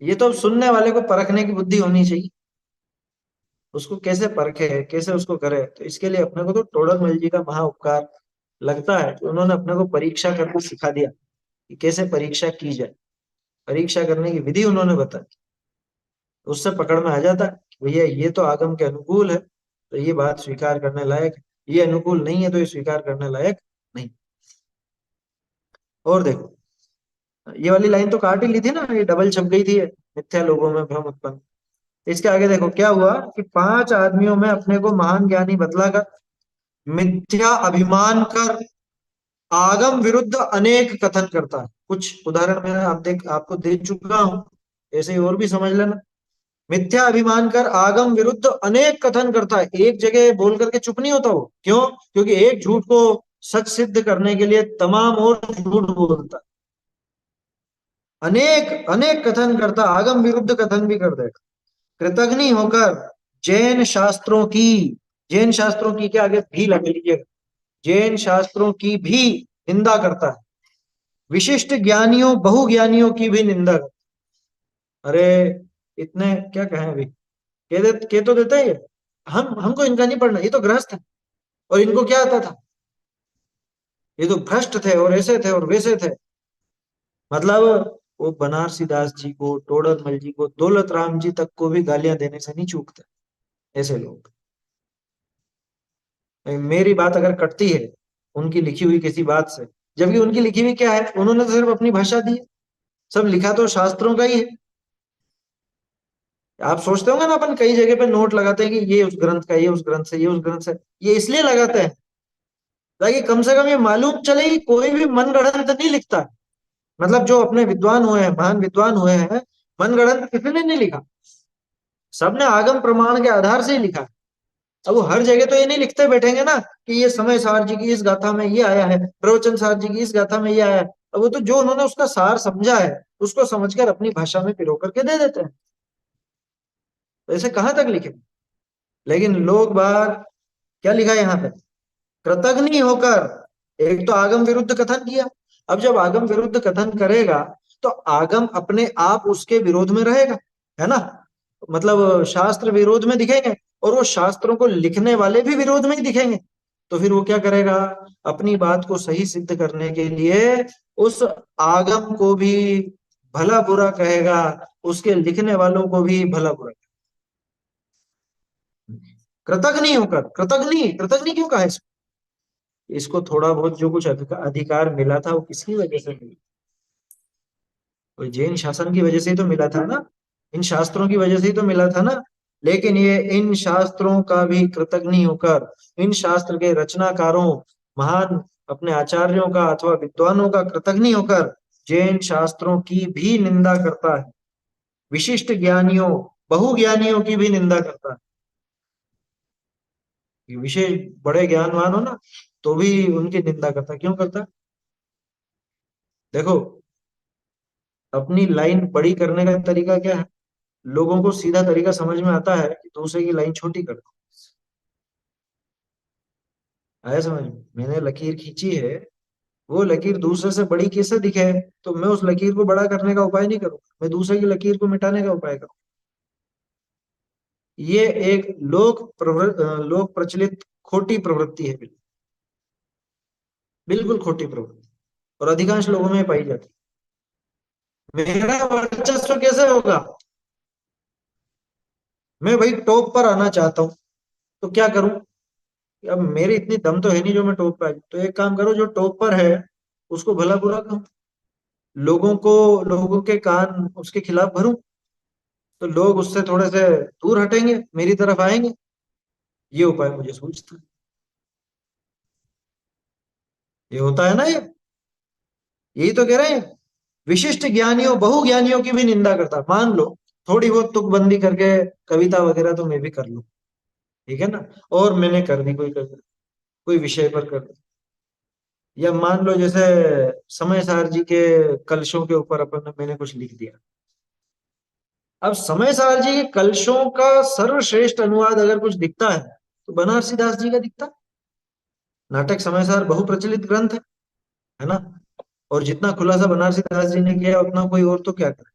ये तो अब सुनने वाले को परखने की बुद्धि होनी चाहिए, उसको कैसे परखे, कैसे उसको करे। तो इसके लिए अपने को तो टोडरमल जी का महा उपकार लगता है कि उन्होंने अपने को परीक्षा करना सिखा दिया, कि कैसे परीक्षा की जाए। परीक्षा करने की विधि उन्होंने बताई, उससे पकड़ में आ जाता है कि भैया ये तो आगम के अनुकूल है, तो ये बात स्वीकार करने लायक है, ये अनुकूल नहीं है तो ये स्वीकार करने लायक नहीं। और देखो, ये वाली लाइन तो काट ही ली थी ना, ये डबल छप गई थी, मिथ्या लोगों में भ्रम उत्पन्न। इसके आगे देखो क्या हुआ, कि 5 आदमियों में अपने को महान ज्ञानी बतलाकर, मिथ्या अभिमान कर, आगम विरुद्ध अनेक कथन करता है। कुछ उदाहरण मैं आप देख आपको दे चुका हूं, ऐसे ही और भी समझ लेना। मिथ्या अभिमान कर आगम विरुद्ध अनेक कथन करता है। एक जगह बोल करके चुप नहीं होता वो, क्यों? क्योंकि एक झूठ को सच सिद्ध करने के लिए तमाम और झूठ बोलता है। अनेक अनेक कथन करता, आगम विरुद्ध कथन भी कर देगा। कृतघ्नि होकर जैन शास्त्रों की, जैन शास्त्रों की के आगे भी लग लीजिएगा, जैन शास्त्रों की भी निंदा करता है। विशिष्ट ज्ञानियों बहुज्ञानियों की भी निंदा करता है। अरे इतने क्या कहें अभी, कह तो देते हैं ये। हम हमको इनका नहीं पढ़ना, ये तो गृहस्थ है और इनको क्या आता था, ये तो भ्रष्ट थे और ऐसे थे और वैसे थे। मतलब वो बनारसी दास जी को, टोडरमल जी को, दौलत राम जी तक को भी गालियां देने से नहीं चूकते ऐसे लोग। मेरी बात अगर कटती है उनकी लिखी हुई किसी बात से, जबकि उनकी लिखी हुई क्या है, उन्होंने तो सिर्फ अपनी भाषा दी है, सब लिखा तो शास्त्रों का ही है। आप सोचते होंगे ना, अपन कई जगह पे नोट लगाते हैं कि ये उस ग्रंथ का, ये उस ग्रंथ से, ये उस ग्रंथ से। ये इसलिए लगाते हैं ताकि कम से कम ये मालूम चले कि कोई भी मनगढ़ंत नहीं लिखता है। मतलब जो अपने विद्वान हुए हैं, महान विद्वान हुए हैं, मनगढ़ंत किसी ने नहीं लिखा, सबने आगम प्रमाण के आधार से ही लिखा है। अब वो हर जगह तो ये नहीं लिखते बैठेंगे ना कि ये समय सार जी की इस गाथा में ये आया है, प्रवचन सार जी की इस गाथा में ये आया है। अब वो तो जो उन्होंने उसका सार समझा है उसको समझकर अपनी भाषा में पिरो करके दे देते हैं। तो ऐसे कहां तक लिखे? लेकिन लोग बाहर क्या लिखा है यहाँ पे, कृतघ्नि होकर एक तो आगम विरुद्ध कथन किया। अब जब आगम विरुद्ध कथन करेगा तो आगम अपने आप उसके विरोध में रहेगा, है ना? मतलब शास्त्र विरोध में दिखेंगे और वो शास्त्रों को लिखने वाले भी विरोध में ही दिखेंगे। तो फिर वो क्या करेगा, अपनी बात को सही सिद्ध करने के लिए उस आगम को भी भला बुरा कहेगा, उसके लिखने वालों को भी भला बुरा। कृतघ्नि होकर, कृतघ्नि, कृतघ्नि क्यों कहा है इसको? इसको थोड़ा बहुत जो कुछ अधिकार मिला था वो किसकी वजह से मिला? कोई जैन शासन की वजह से ही तो मिला था ना, इन शास्त्रों की वजह से ही तो मिला था ना। लेकिन ये इन शास्त्रों का भी कृतघ्नि होकर, इन शास्त्र के रचनाकारों, महान अपने आचार्यों का अथवा विद्वानों का कृतघ्नि होकर जैन शास्त्रों की भी निंदा करता है। विशिष्ट ज्ञानियों बहुज्ञानियों की भी निंदा करता है। ये विशेष बड़े ज्ञानवान हो ना तो भी उनकी निंदा करता है। क्यों करता है? देखो, अपनी लाइन बड़ी करने का तरीका क्या है? लोगों को सीधा तरीका समझ में आता है कि दूसरे की लाइन छोटी कर दो। आया समझ में? मैंने लकीर खींची है, वो लकीर दूसरे से बड़ी कैसे दिखे, तो मैं उस लकीर को बड़ा करने का उपाय नहीं करूंगा, मैं दूसरे की लकीर को मिटाने का उपाय करूंगा। ये एक लोक प्रचलित खोटी प्रवृत्ति है, बिल्कुल बिल्कुल खोटी प्रवृत्ति, और अधिकांश लोगों में पाई जाती है। मेरा वर्चस्व कैसे होगा? मैं भाई टॉप पर आना चाहता हूँ, तो क्या करूं? अब मेरी इतनी दम तो है नहीं जो मैं टॉप पे आ जाऊं। तो एक काम करो, जो टॉप पर है उसको भला बुरा कहो, लोगों को, लोगों के कान उसके खिलाफ भरूं, तो लोग उससे थोड़े से दूर हटेंगे, मेरी तरफ आएंगे। ये उपाय मुझे सूझता है। ये होता है ना, ये यही तो कह रहे हैं। विशिष्ट ज्ञानियों बहुज्ञानियों की भी निंदा करता है। मान लो थोड़ी बहुत तुकबंदी करके कविता वगैरह तो मैं भी कर लूं, ठीक है ना, और मैंने कर दी कोई कविता, कोई विषय पर कर दी, या मान लो जैसे समय सार जी के कलशों के ऊपर अपन मैंने कुछ लिख दिया। अब समय सार जी के कलशों का सर्वश्रेष्ठ अनुवाद अगर कुछ दिखता है तो बनारसी दास जी का दिखता है। नाटक समय सार बहुप्रचलित ग्रंथ है ना, और जितना खुलासा बनारसी दास जी ने किया उतना कोई और तो क्या करे।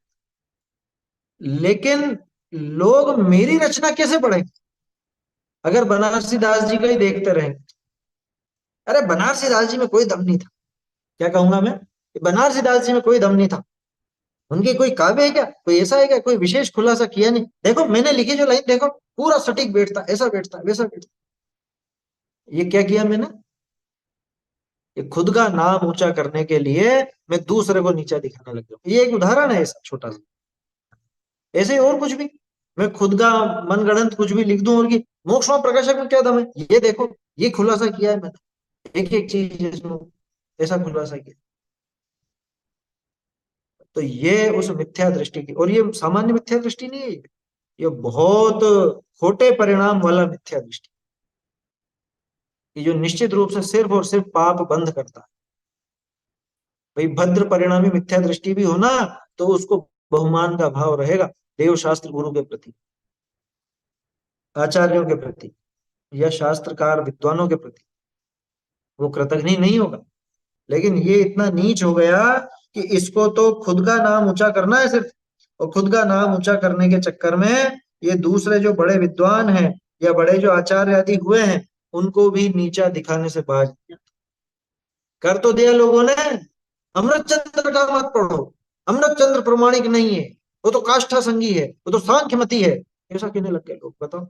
लेकिन लोग मेरी रचना कैसे पढ़ेंगे अगर बनारसी दास जी का ही देखते रहेंगे? अरे बनारसी दास जी में कोई दम नहीं था, क्या कहूंगा मैं, बनारसी दास जी में कोई दम नहीं था। उनके कोई काव्य है क्या, कोई ऐसा है क्या, कोई विशेष खुलासा किया नहीं? देखो मैंने लिखी जो लाइन देखो, पूरा सटीक बैठता, ऐसा बैठता वैसा बैठता। ये क्या किया मैंने? ये खुद का नाम ऊंचा करने के लिए मैं दूसरे को नीचा दिखाने लग गया। ये एक उदाहरण है ऐसा छोटा सा। ऐसे ही और कुछ भी, मैं खुद का मनगढ़ंत कुछ भी लिख दूं और की मोक्ष में प्रकाशक में क्या दम है, ये देखो, ये खुलासा किया है मैंने, एक एक चीज इसमें ऐसा खुलासा किया। तो ये उस मिथ्या दृष्टि की, और ये सामान्य मिथ्या दृष्टि नहीं है ये। ये बहुत खोटे परिणाम वाला मिथ्या दृष्टि, ये जो निश्चित रूप से सिर्फ और सिर्फ पाप बंद करता है। भाई भद्र परिणामी मिथ्या दृष्टि भी हो ना, तो उसको बहुमान का भाव रहेगा देव शास्त्र गुरु के प्रति, आचार्यों के प्रति या शास्त्रकार विद्वानों के प्रति, वो कृतघ्नि नहीं होगा। लेकिन ये इतना नीच हो गया कि इसको तो खुद का नाम ऊंचा करना है सिर्फ, और खुद का नाम ऊंचा करने के चक्कर में ये दूसरे जो बड़े विद्वान हैं या बड़े जो आचार्य आदि हुए हैं उनको भी नीचा दिखाने से बाज नहीं आता। कर तो दिया लोगों ने, अमृत चंद्र का मत पढ़ो, अमृत चंद्र प्रमाणिक नहीं है, वो तो काष्ठा संगी है, वो तो सांख्यमती है, ऐसा कहने लग गए लोग। बताओ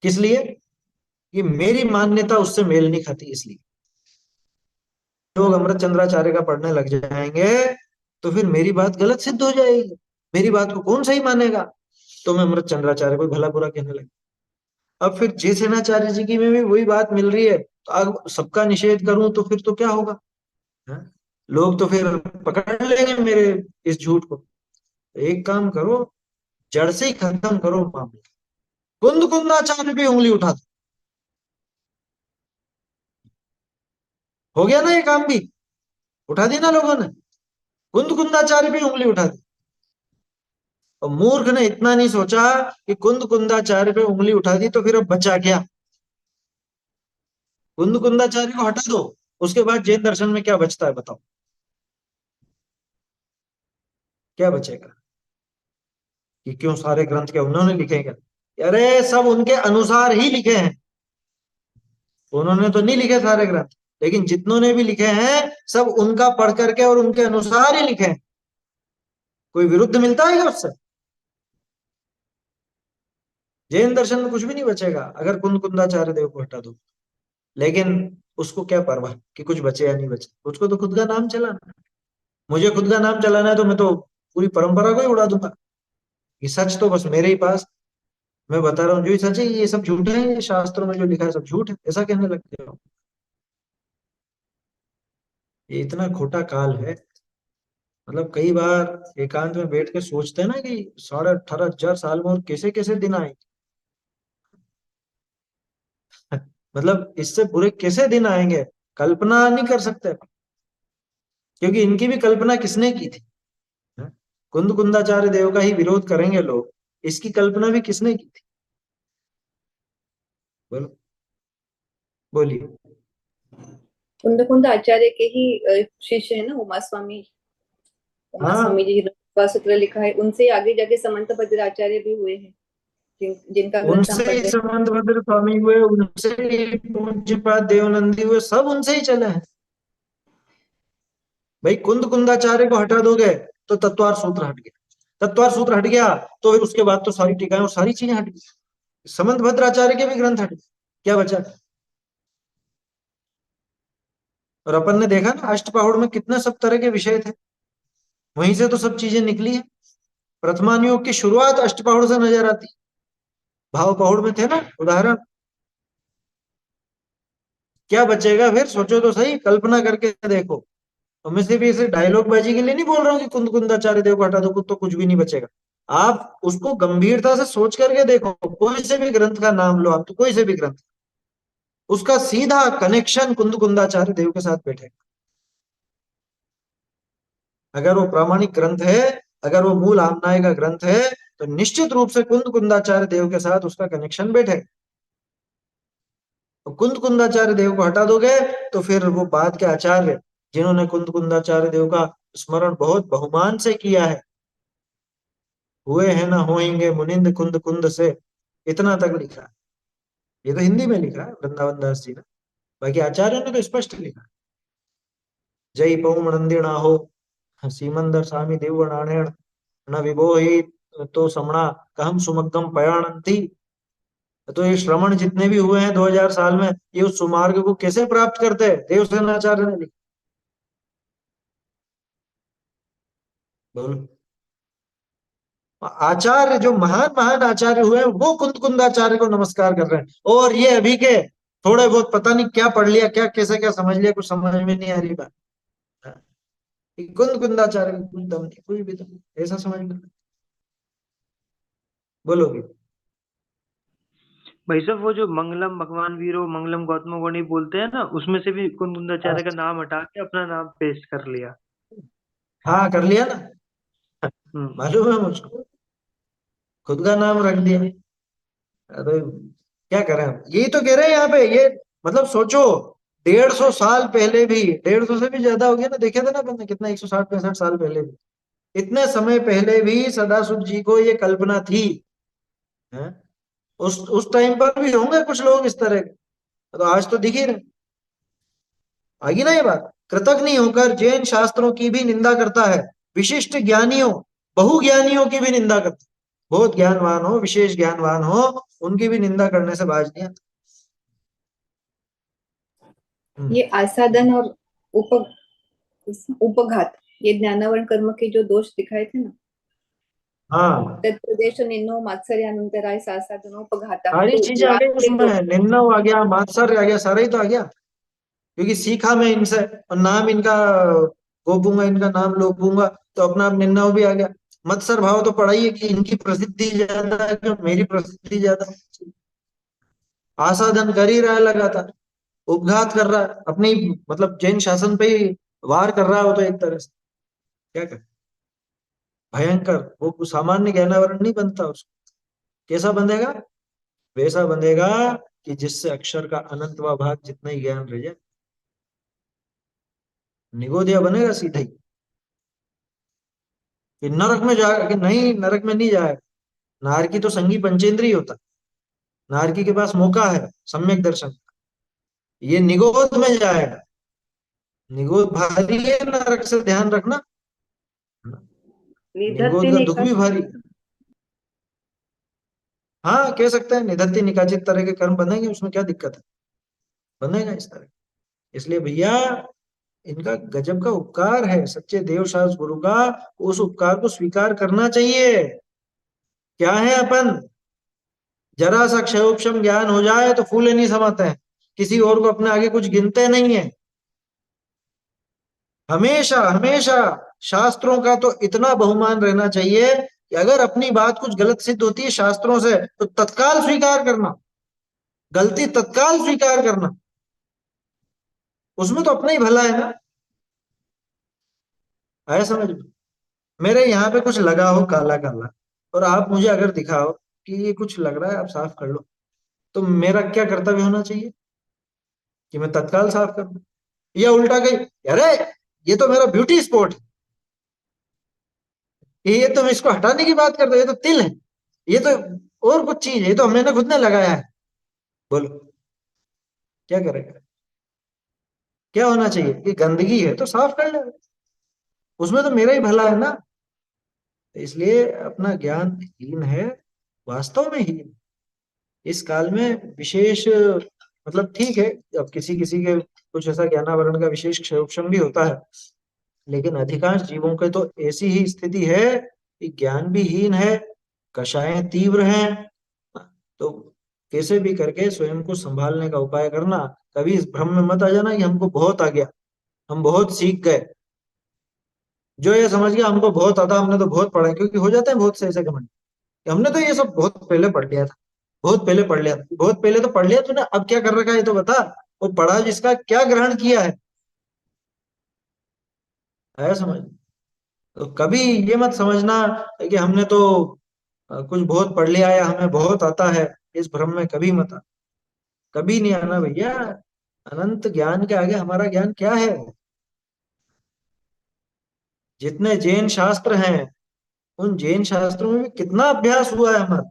किस लिए? कि मेरी मान्यता उससे मेल नहीं खाती, इसलिए लोग अमृत चंद्राचार्य का पढ़ने लग जाएंगे तो फिर मेरी बात गलत सिद्ध हो जाएगी, मेरी बात को कौन सही मानेगा, तो मैं अमृत चंद्राचार्य को भला बुरा कहने लगा। अब फिर जे सेनाचार्य जी की में भी वही बात मिल रही है, तो अब सबका निषेध करूं तो फिर तो क्या होगा? हाँ? लोग तो फिर पकड़ लेंगे मेरे इस झूठ को। एक काम करो, जड़ से ही खत्म करो मामला, कुंद कुंदाचार्य पे उंगली उठा दो, हो गया ना ये काम भी, उठा दी ना लोगों ने, कुंद कुंदाचार्य पे उंगली उठा दी। और मूर्ख ने इतना नहीं सोचा कि कुंद कुंदाचार्य पे उंगली उठा दी तो फिर अब बचा क्या? कुंद कुंदाचार्य को हटा दो, उसके बाद जैन दर्शन में क्या बचता है बताओ? क्या बचेगा? कि क्यों सारे ग्रंथ क्या उन्होंने लिखे क्या? अरे सब उनके अनुसार ही लिखे हैं, उन्होंने तो नहीं लिखे सारे ग्रंथ, लेकिन जितनों ने भी लिखे हैं सब उनका पढ़ करके और उनके अनुसार ही लिखे हैं। कोई विरुद्ध मिलता है क्या उससे? जैन दर्शन में कुछ भी नहीं बचेगा अगर कुंद कुंदाचार्य देव को हटा दो। लेकिन उसको क्या परवाह कि कुछ बचे या नहीं बचे, उसको तो खुद का नाम चलाना है। मुझे खुद का नाम चलाना है तो मैं तो पूरी परंपरा को ही उड़ा दूंगा, ये सच तो बस मेरे ही पास, मैं बता रहा हूँ जो ही सच है ये सब झूठ है, ये शास्त्रों में जो लिखा है सब झूठ है, ऐसा कहने लगते हो। ये इतना खोटा काल है। मतलब कई बार एकांत में बैठ के सोचते हैं ना कि 18,500 साल में और कैसे कैसे दिन आए। मतलब इससे बुरे कैसे दिन आएंगे, कल्पना नहीं कर सकते, क्योंकि इनकी भी कल्पना किसने की थी? हाँ? कुंद कुंदाचार्य देव का ही विरोध करेंगे लोग, इसकी कल्पना भी किसने की थी? बोलो, बोलिए। कुंद कुंद आचार्य के ही शिष्य है ना उमा स्वामी, उमा हाँ, स्वामी जी का सूत्र लिखा है, उनसे आगे जाके समंत भद्र आचार्य भी हुए हैं, जिनका ग्रंथ हम उनसे पढ़ ही रहे हैं। समंत भद्र स्वामी हुए, उनसे ही पूज्यपाद देवनंदी हुए, सब उनसे ही चले हैं। भाई कुंद कुंदाचार्य को हटा दोगे तो तत्वार सूत्र हट गया, तत्वार सूत्र हट गया तो फिर उसके बाद तो सारी टीकाएं और सारी चीजें हट गई, समंत भद्राचार्य के भी ग्रंथ हट गए, क्या बचा? और अपन ने देखा ना अष्टपहड़ में कितने सब तरह के विषय थे, वहीं से तो सब चीजें निकली है। प्रथमान योग की शुरुआत अष्टपहड़ से नजर आती, भाव पहुड़ में थे ना उदाहरण। क्या बचेगा फिर? सोचो तो सही, कल्पना करके देखो। और मैं सिर्फ इसे डायलॉग बाजी के लिए नहीं बोल रहा हूँ कि कुंद कुंदाचार्य देव को हटा दो तो कुछ भी नहीं बचेगा। आप उसको गंभीरता से सोच करके देखो, कोई से भी ग्रंथ का नाम लो आप, तो कोई से भी ग्रंथ, उसका सीधा कनेक्शन कुंद कुंदाचार्य देव के साथ बैठेगा। अगर वो प्रामाणिक ग्रंथ है, अगर वो मूल आमनाय का ग्रंथ है, तो निश्चित रूप से कुंद कुंदाचार्य देव के साथ उसका कनेक्शन बैठेगा। तो कुंद कुंदाचार्य देव को हटा दोगे तो फिर वो बाद के आचार्य जिन्होंने कुंद कुंदाचार्य देव का स्मरण बहुत बहुमान से किया है, हुए हैं ना होएंगे मुनिंद कुंद कुंद से, इतना तक लिखा है। ये तो हिंदी में लिखा है वृंदावन दास जी ने, बाकी आचार्यों ने तो स्पष्ट लिखा है। जय पौमणंदिणा हो सीमंदर स्वामी देवनारायण न विभोहि तो समणा कहम सुमग्गम पयाणंती। तो ये श्रवण जितने भी हुए हैं 2000 साल में, ये उस सुमार्ग को कैसे प्राप्त करते हैं? देवसेनाचार्य ने लिखा। बोलो, आचार्य जो महान महान आचार्य हुए हैं वो कुंद कुंदाचार्य को नमस्कार कर रहे हैं, और ये अभी के थोड़े बहुत पता नहीं क्या पढ़ लिया, क्या कैसे क्या समझ लिया, कुछ समझ में नहीं आ रही बात। हाँ, कुंद कुंदाचार्य का कुछ दम नहीं, कोई भी दम नहीं, ऐसा समझ लो। बोलोगे? भाई साहब वो जो मंगलम भगवान वीरो मंगलम गौतम गौड़ी बोलते हैं ना, उसमें से भी कुंदुंदाचार्य का नाम हटा के अपना नाम पेस्ट कर लिया। हाँ, कर लिया ना, हम्म। मालूम है मुझको, खुद का नाम रख दिया। अरे क्या करें हम, यही तो कह रहे हैं यहाँ पे ये, मतलब सोचो, 150 साल पहले भी, 150 से भी ज्यादा हो गया ना, देखे थे ना अपन ने कितना, 160-65 साल पहले भी, इतने समय पहले भी सदाशिव जी को ये कल्पना थी, हैं? उस टाइम पर भी होंगे कुछ लोग इस तरह के, तो आज तो दिख ही रहे। आगे ना ये बात, कृतज्ञ होकर जैन शास्त्रों की भी निंदा करता है, विशिष्ट ज्ञानियों, बहुज्ञानियों की भी निंदा करता है, बहुत ज्ञानवान हो, विशेष ज्ञानवान हो, उनकी भी निंदा करने से बाज नहीं आता। ये आसादन और उप उपघात, ये ज्ञानावरण कर्म के जो दोष दिखाए थे ना, हाँ, तत्प्रदेश निन्नो मात्सर्यानंतराय सासादनो उपघाता, सारी तो चीजें आ लाभ गई के उसमें, जो, निन्नव आ गया, मात्सर्य आ गया, सारा ही तो आ गया, क्योंकि सीखा मैं इनसे, और नाम इनका गोपूंगा, इनका नाम लोपूंगा, तो अपना आप निन्नव भी आ गया। मत्सर भाव तो पड़ा ही है कि इनकी प्रसिद्धि ज्यादा है कि मेरी प्रसिद्धि ज्यादा है। आसाधन कर ही रहा है लगातार, उपघात कर रहा है अपनी, मतलब जैन शासन पे ही वार कर रहा है वो तो एक तरह से, क्या कर, भयंकर, वो सामान्य ज्ञानावरण नहीं बनता उसको, कैसा बंधेगा, वैसा बंधेगा कि जिससे अक्षर का अनंतवा भाग जितना ही ज्ञान रह जाए, निगोदिया बनेगा सीधा ही, कि नरक में जाएगा कि नहीं, नरक में नहीं जाएगा। नारकी तो संगी पंचेंद्रिय होता, नारकी के पास मौका है सम्यक दर्शन का। ये निगोद में जाएगा, निगोद भारी है नरक से, ध्यान रखना, निधत्ते निगोद का दुख भी निकाच। भारी है। हाँ, कह सकते हैं निधत्ते निकाचित तरह के कर्म बनेंगे, उसमें क्या दिक्कत है, बनेगा इस तरह। इसलिए भैया, इनका गजब का उपकार है सच्चे देवशास्त्र गुरु का, उस उपकार को स्वीकार करना चाहिए। क्या है अपन, जरा सा क्षयोक्षम ज्ञान हो जाए तो फूले नहीं समाते हैं, किसी और को अपने आगे कुछ गिनते नहीं है। हमेशा हमेशा शास्त्रों का तो इतना बहुमान रहना चाहिए कि अगर अपनी बात कुछ गलत सिद्ध होती है शास्त्रों से, तो तत्काल स्वीकार करना, गलती तत्काल स्वीकार करना, उसमें तो अपना ही भला है ना। आया समझ में? मेरे यहाँ पे कुछ लगा हो काला काला, और आप मुझे अगर दिखाओ कि ये कुछ लग रहा है, आप साफ कर लो, तो मेरा क्या कर्तव्य होना चाहिए, कि मैं तत्काल साफ कर दूं, या उल्टा कहीं, अरे ये तो मेरा ब्यूटी स्पॉट है, ये तुम इसको हटाने की बात करते हो, ये तो तिल है, ये तो और कुछ चीज है, ये तो मैंने खुद ने लगाया है, बोलो क्या करेगा, क्या होना चाहिए कि गंदगी है तो साफ कर ले, उसमें तो मेरा ही भला है ना। इसलिए अपना ज्ञान हीन है, वास्तव में हीन। इस काल में विशेष, मतलब ठीक है, अब किसी किसी के कुछ ऐसा ज्ञानावरण का विशेष क्षयोक्षम भी होता है, लेकिन अधिकांश जीवों के तो ऐसी ही स्थिति है कि ज्ञान भी हीन है, कषायें तीव्र हैं, तो कैसे भी करके स्वयं को संभालने का उपाय करना। कभी इस भ्रम में मत आ जाना कि हमको बहुत आ गया, हम बहुत सीख गए, जो ये समझ गया हमको बहुत आता, हमने तो बहुत पढ़ा है, क्योंकि हो जाते हैं बहुत से ऐसे घमंड कि हमने तो ये सब बहुत पहले पढ़ लिया था, बहुत पहले पढ़ लिया था, बहुत पहले तो पढ़ लिया तूने, अब क्या कर रखा है ये तो बता, वो पढ़ा जिसका क्या ग्रहण किया है समझ। तो कभी ये मत समझना कि हमने तो कुछ बहुत पढ़ लिया है, हमें बहुत आता है, इस भ्रम में कभी मत आ, कभी नहीं आना भैया। अनंत ज्ञान के आगे हमारा ज्ञान क्या है। जितने जैन शास्त्र हैं, उन जैन शास्त्रों में भी कितना अभ्यास हुआ है हमारा,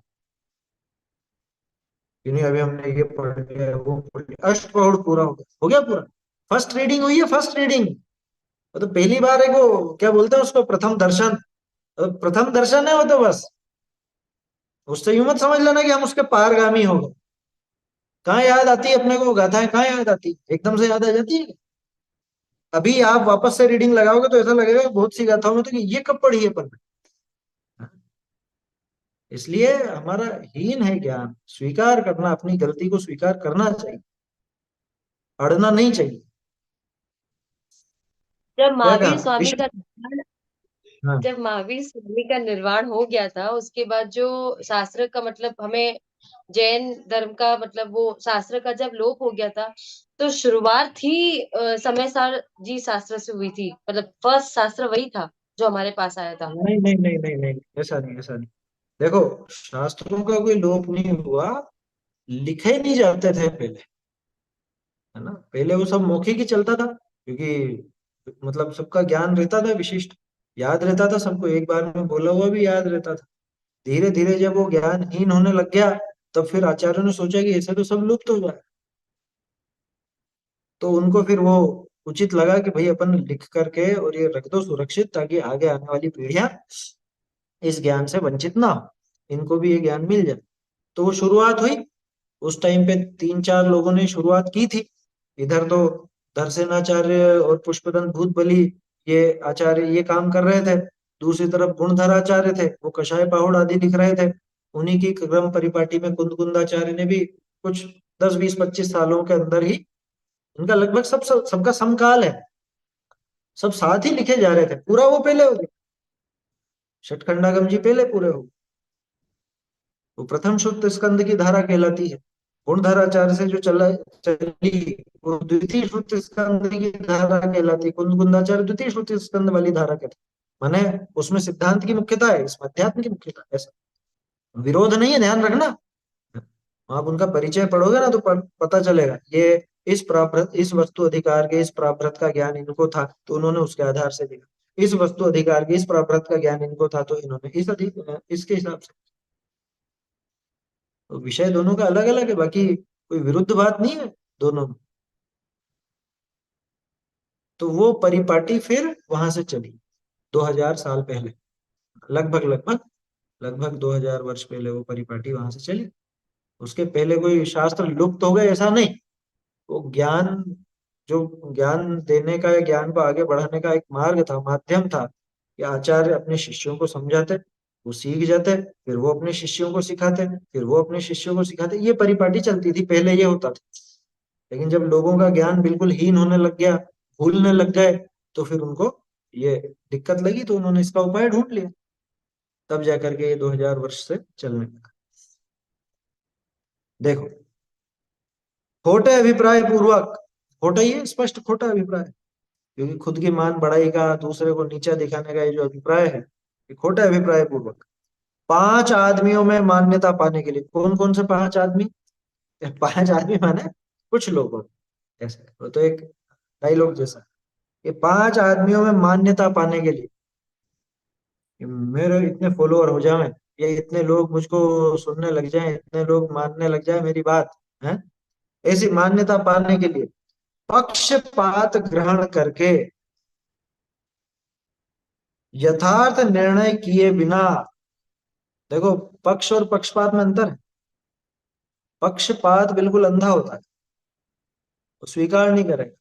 कि नहीं अभी हमने ये पढ़ लिया, वो पढ़ लिया, अष्टप्रहर पूरा हो गया पूरा, फर्स्ट रीडिंग हुई है, फर्स्ट रीडिंग, वो तो पहली बार है, वो क्या बोलते हैं उसको, प्रथम दर्शन, प्रथम दर्शन है वो तो बस, उससे यूं मत समझ लेना कि हम उसके पारगामी हो गए। कहाँ याद आती है अपने को गाथाएं, कहाँ याद आती है, एकदम से याद आ जाती है। अभी आप वापस से रीडिंग लगाओगे तो ऐसा लगेगा बहुत सी गाथाओं में तो कि ये कब पढ़ी है अपन ने। इसलिए हमारा हीन है ज्ञान, स्वीकार करना, अपनी गलती को स्वीकार करना चाहिए, अड़ना नहीं चाहिए। जब क्या महावीर कहा स्वामी ऋषभ? का हाँ जब महावीर स्वामी का निर्वाण हो गया था उसके बाद जो शास्त्र का मतलब हमें जैन धर्म का मतलब वो शास्त्र का जब लोप हो गया था तो शुरुआत ही समय सार जी शास्त्र से हुई थी, मतलब फर्स्ट शास्त्र वही था जो हमारे पास आया था। नहीं नहीं नहीं नहीं नहीं, ऐसा नहीं, ऐसा नहीं। देखो, शास्त्रों का कोई लोप नहीं हुआ, लिखे नहीं जाते थे पहले, है ना। पहले वो सब मौखिक ही चलता था, क्योंकि मतलब सबका ज्ञान रहता था विशिष्ट, याद रहता था सबको, एक बार में बोला हुआ भी याद रहता था। धीरे धीरे जब वो ज्ञानहीन होने लग गया, तब फिर आचार्यों ने सोचा कि ऐसे तो सब लुप्त हो जाए। तो उनको फिर वो उचित लगा कि भाई अपन लिख करके और ये रख दो सुरक्षित, ताकि आगे आने वाली पीढ़ियां इस ज्ञान से वंचित ना हो, इनको भी ये ज्ञान मिल जाए। तो वो शुरुआत हुई। उस टाइम पे 3-4 लोगों ने शुरुआत की थी। इधर तो दर्शनाचार्य और पुष्पदंत भूतबली, ये आचार्य ये काम कर रहे थे। दूसरी तरफ गुणधराचार्य थे, वो कषाय पाहुड़ आदि लिख रहे थे। उन्हीं की क्रम परिपाटी में कुंदकुंदाचार्य ने भी कुछ 10-20-25 सालों के अंदर ही, इनका लगभग सबका समकाल है, सब साथ ही लिखे जा रहे थे। पूरा वो पहले हो गया, षटखंडागम जी पहले पूरे हो गए। वो प्रथम शुद्ध स्कंद की धारा कहलाती है। गुणधराचार्य से जो चली वो द्वितीय शुद्ध स्कंद की धारा कहलाती है। कुंदकुंदाचार्य द्वितीय शुद्ध स्कंद वाली धारा कहते हैं। माने उसमें सिद्धांत की मुख्यता है, इसमें अध्यात्म की मुख्यता है। ऐसा विरोध नहीं है, ध्यान रखना। आप उनका परिचय पढ़ोगे ना तो पता चलेगा, ये इस प्राभृत, इस वस्तु अधिकार के इस प्राभृत का ज्ञान इनको था तो उन्होंने उसके आधार से लिखा। इस वस्तु अधिकार के इस प्राभृत का ज्ञान इनको था तो इन्होंने इसके हिसाब से। तो विषय दोनों का अलग अलग है, बाकी कोई विरुद्ध बात नहीं है दोनों में। तो वो परिपाटी फिर वहां से चली 2000 साल पहले, लगभग लगभग लगभग 2000 वर्ष पहले वो परिपाटी वहां से चली। उसके पहले कोई शास्त्र लुप्त हो गए ऐसा नहीं। वो ज्ञान, जो ज्ञान देने का या ज्ञान को आगे बढ़ाने का एक मार्ग था, माध्यम था, कि आचार्य अपने शिष्यों को समझाते, वो सीख जाते, फिर वो अपने शिष्यों को सिखाते, फिर वो अपने शिष्यों को सिखाते। ये परिपाटी चलती थी पहले, ये होता था। लेकिन जब लोगों का ज्ञान बिल्कुल हीन होने लग गया, भूलने लग गए, तो फिर उनको ये दिक्कत लगी, तो उन्होंने इसका उपाय ढूंढ लिया। तब जाकर के ये 2000 वर्ष से चलने लगा। देखो, खोटे अभिप्राय पूर्वक, खोटा ही है, स्पष्ट खोटा अभिप्राय, क्योंकि खुद की मान बढ़ाई का, दूसरे को नीचा दिखाने का ये जो अभिप्राय है, ये खोटे अभिप्राय पूर्वक 5 आदमियों में मान्यता पाने के लिए। कौन कौन से 5 आदमी? 5 आदमी माने कुछ लोगों, ऐसे वो तो एक डायलॉग जैसा। ये 5 आदमियों में मान्यता पाने के लिए, कि मेरे इतने फॉलोअर हो जाएं, या इतने लोग मुझको सुनने लग जाएं, इतने लोग मानने लग जाएं मेरी बात है, ऐसी मान्यता पाने के लिए पक्षपात ग्रहण करके, यथार्थ निर्णय किए बिना। देखो, पक्ष और पक्षपात में अंतर है। पक्षपात बिल्कुल अंधा होता है, वो स्वीकार नहीं करेगा।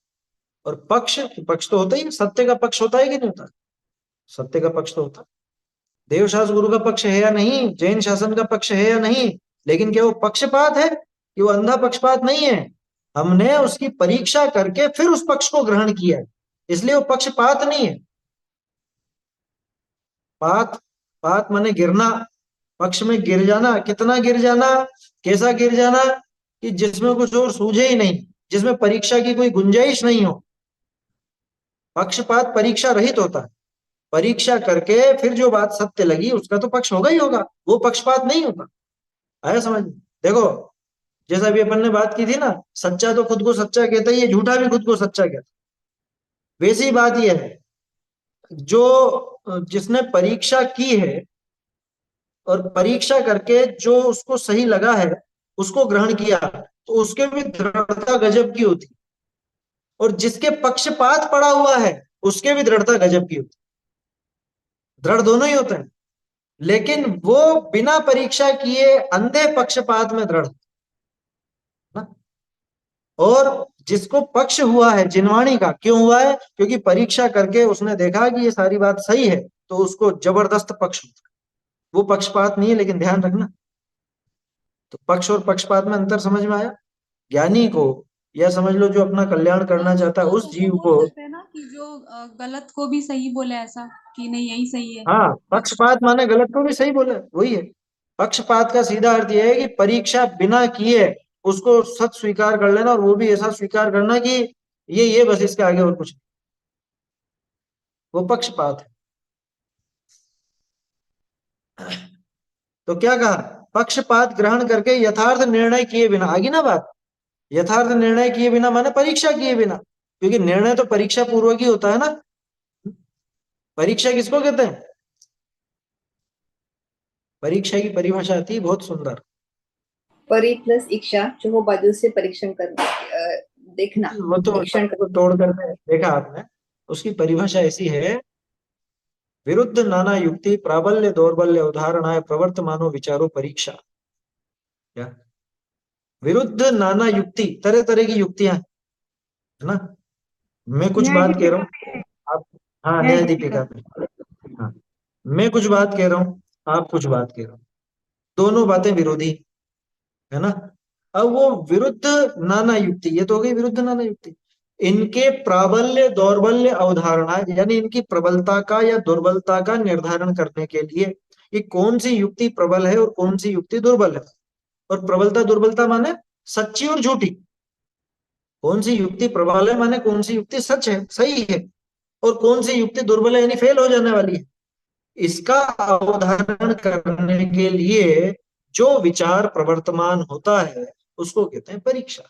और पक्ष, पक्ष तो होता ही है, सत्य का पक्ष होता है कि नहीं होता? सत्य का पक्ष तो होता है। देवशास्त्र गुरु का पक्ष है या नहीं, जैन शासन का पक्ष है या नहीं, लेकिन क्या वो पक्षपात है? कि वो अंधा पक्षपात नहीं है। हमने उसकी परीक्षा करके फिर उस पक्ष को ग्रहण किया है, इसलिए वो पक्षपात नहीं है। पात, पात माने गिरना, पक्ष में गिर जाना। कितना गिर जाना, कैसा गिर जाना? कि जिसमें कुछ और सूझे ही नहीं, जिसमें परीक्षा की कोई गुंजाइश नहीं हो। पक्षपात परीक्षा रहित होता है। परीक्षा करके फिर जो बात सत्य लगी उसका तो पक्ष होगा ही होगा, वो पक्षपात नहीं होता। आया समझ? देखो, जैसा अभी अपन ने बात की थी ना, सच्चा तो खुद को सच्चा कहता ही है, झूठा भी खुद को सच्चा कहता है। वैसी बात यह है, जो जिसने परीक्षा की है और परीक्षा करके जो उसको सही लगा है उसको ग्रहण किया, तो उसके भी दृढ़ता गजब की होती। और जिसके पक्षपात पड़ा हुआ है उसके भी दृढ़ता गजब की होती। दृढ़ दोनों ही होते हैं, लेकिन वो बिना परीक्षा किए अंधे पक्षपात में दृढ़ ना। और जिसको पक्ष हुआ है जिनवाणी का, क्यों हुआ है? क्योंकि परीक्षा करके उसने देखा कि ये सारी बात सही है, तो उसको जबरदस्त पक्ष होता है। वो पक्षपात नहीं है, लेकिन ध्यान रखना। तो पक्ष और पक्षपात में अंतर समझ में आया? ज्ञानी को, या समझ लो जो अपना कल्याण करना चाहता है उस जीव को, कि जो गलत को भी सही बोले, ऐसा कि नहीं यही सही है। हाँ, पक्षपात माने गलत को भी सही बोले, वही है। पक्षपात का सीधा अर्थ यह है कि परीक्षा बिना किए उसको सच स्वीकार कर लेना, और वो भी ऐसा स्वीकार करना कि ये बस, इसके आगे और कुछ नहीं। वो पक्षपात है। तो क्या कहा, पक्षपात ग्रहण करके यथार्थ निर्णय किए बिना, आगे ना बात, यथार्थ निर्णय किए बिना माने परीक्षा किए बिना, क्योंकि निर्णय तो परीक्षा पूर्वक ही होता है ना। परीक्षा किसको कहते हैं? परीक्षा की परिभाषा आती है बहुत सुंदर। परी प्लस इच्छा, जो बाजू से परीक्षण करना, देखना, वो तो निरीक्षण शब्द को तोड़ करके देखा आपने, उसकी परिभाषा ऐसी है, विरुद्ध नाना युक्ति प्राबल्य दौर्बल्य उदाहरणाय प्रवर्तमानो विचारो परीक्षा। क्या? विरुद्ध नाना युक्ति, तरह तरह की युक्तियां, है ना। मैं कुछ न्याय बात कह रहा दीपिका हूँ, आप, हाँ, न्याय न्याय दीपिका। दीपिका पे, हाँ, मैं कुछ बात कह रहा हूँ, आप कुछ बात कह रहे हो, दोनों बातें विरोधी, है ना। अब वो विरुद्ध नाना युक्ति, ये तो हो गई विरुद्ध नाना युक्ति, इनके प्राबल्य दौर्बल्य अवधारणा, यानी इनकी प्रबलता का या दुर्बलता का निर्धारण करने के लिए कि कौन सी युक्ति प्रबल है और कौन सी युक्ति दुर्बल है। और प्रबलता दुर्बलता माने सच्ची और झूठी, कौन सी युक्ति प्रबल है माने कौन सी युक्ति सच है, सही है, और कौन सी युक्ति दुर्बल है यानी फेल हो जाने वाली है। इसका अवधारण करने के लिए जो विचार प्रवर्तमान होता है उसको कहते हैं परीक्षा।